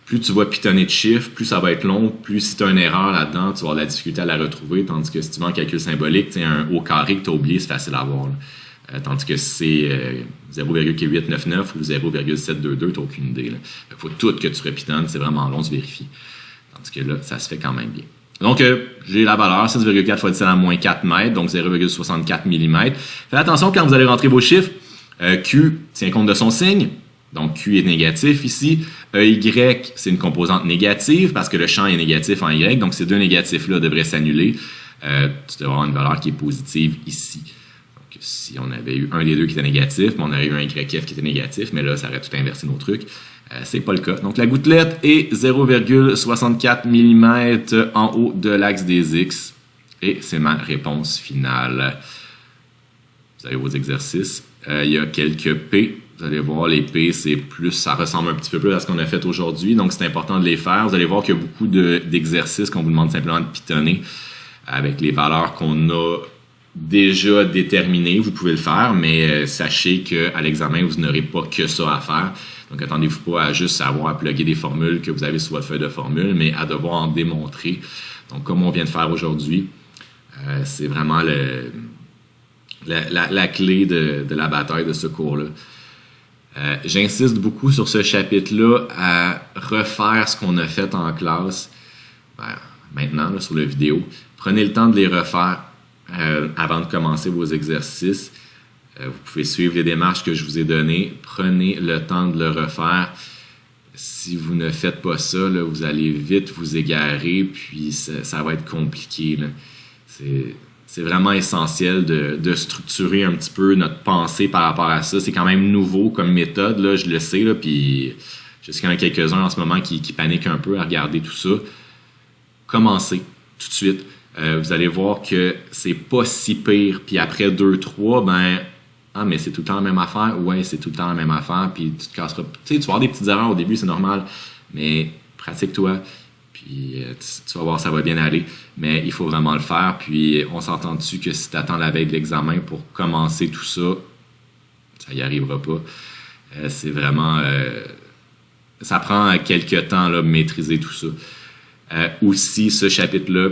Plus tu vas pitonner de chiffres, plus ça va être long, plus si tu as une erreur là-dedans, tu vas avoir de la difficulté à la retrouver, tandis que si tu vas en calcul symbolique, tu as un au carré que tu as oublié, c'est facile à voir. Tandis que si c'est 0,899 ou 0,722, tu n'as aucune idée. Il faut tout que tu repitonnes, c'est vraiment long, tu vérifies. Tandis que là, ça se fait quand même bien. Donc, j'ai la valeur 6,4 fois 10 à la moins 4 mètres, donc 0,64 mm. Faites attention quand vous allez rentrer vos chiffres. Q tient compte de son signe. Donc, Q est négatif ici. EY, c'est une composante négative parce que le champ est négatif en Y. Donc, ces deux négatifs-là devraient s'annuler. Tu devrais avoir une valeur qui est positive ici. Donc, si on avait eu un des deux qui était négatif, on aurait eu un YF qui était négatif, mais là, ça aurait tout inversé nos trucs. C'est pas le cas. Donc, la gouttelette est 0,64 mm en haut de l'axe des X. Et c'est ma réponse finale. Vous avez vos exercices. Il y a quelques P. Vous allez voir, les P, c'est plus, ça ressemble un petit peu plus à ce qu'on a fait aujourd'hui. Donc, c'est important de les faire. Vous allez voir qu'il y a beaucoup d'exercices qu'on vous demande simplement de pitonner avec les valeurs qu'on a déjà déterminées. Vous pouvez le faire, mais sachez qu'à l'examen, vous n'aurez pas que ça à faire. Donc, attendez-vous pas à juste savoir à plugger des formules que vous avez sur votre feuille de formule, mais à devoir en démontrer. Donc, comme on vient de faire aujourd'hui, c'est vraiment la clé de la bataille de ce cours-là. J'insiste beaucoup sur ce chapitre-là à refaire ce qu'on a fait en classe maintenant là, sur la vidéo. Prenez le temps de les refaire avant de commencer vos exercices. Vous pouvez suivre les démarches que je vous ai données. Prenez le temps de le refaire. Si vous ne faites pas ça, là, vous allez vite vous égarer, puis ça va être compliqué. Là. C'est vraiment essentiel de structurer un petit peu notre pensée par rapport à ça. C'est quand même nouveau comme méthode, là, je le sais, là, puis je sais qu'il y en a quelques-uns en ce moment qui paniquent un peu à regarder tout ça. Commencez tout de suite. Vous allez voir que c'est pas si pire. Puis après 2-3, mais c'est tout le temps la même affaire. Ouais, c'est tout le temps la même affaire. Puis tu te casseras. Tu sais, tu vas avoir des petites erreurs au début, c'est normal. Mais pratique-toi. Puis tu vas voir, ça va bien aller. Mais il faut vraiment le faire. Puis on s'entend dessus que si tu attends la veille de l'examen pour commencer tout ça, ça y arrivera pas. C'est vraiment... ça prend quelques temps là, de maîtriser tout ça. Aussi, ce chapitre-là,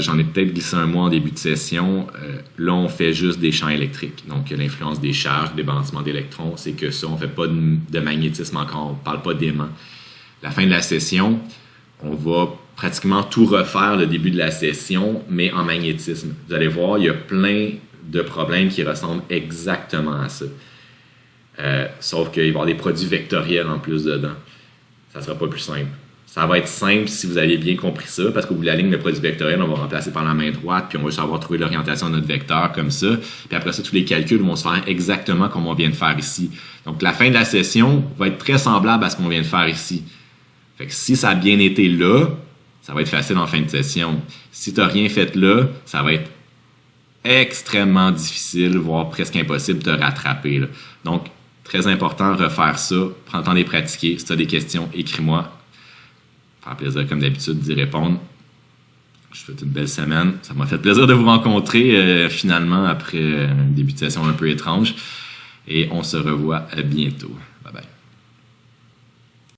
j'en ai peut-être glissé un mois en début de session. Là, on fait juste des champs électriques. Donc, l'influence des charges, des balancements d'électrons, c'est que ça, on ne fait pas de magnétisme encore, on ne parle pas d'aimant. La fin de la session, on va pratiquement tout refaire le début de la session, mais en magnétisme. Vous allez voir, il y a plein de problèmes qui ressemblent exactement à ça. Sauf qu'il va y avoir des produits vectoriels en plus dedans. Ça ne sera pas plus simple. Ça va être simple si vous avez bien compris ça, parce qu'au bout de la ligne, le produit vectoriel, on va remplacer par la main droite, puis on va juste avoir trouvé l'orientation de notre vecteur comme ça. Puis après ça, tous les calculs vont se faire exactement comme on vient de faire ici. Donc, la fin de la session va être très semblable à ce qu'on vient de faire ici. Fait que si ça a bien été là, ça va être facile en fin de session. Si tu n'as rien fait là, ça va être extrêmement difficile, voire presque impossible de te rattraper. Là. Donc, très important, refaire ça. Prends le temps de les pratiquer. Si tu as des questions, écris-moi. Faire plaisir, comme d'habitude, d'y répondre. Je vous souhaite une belle semaine. Ça m'a fait plaisir de vous rencontrer finalement après un début de session un peu étrange. Et on se revoit à bientôt.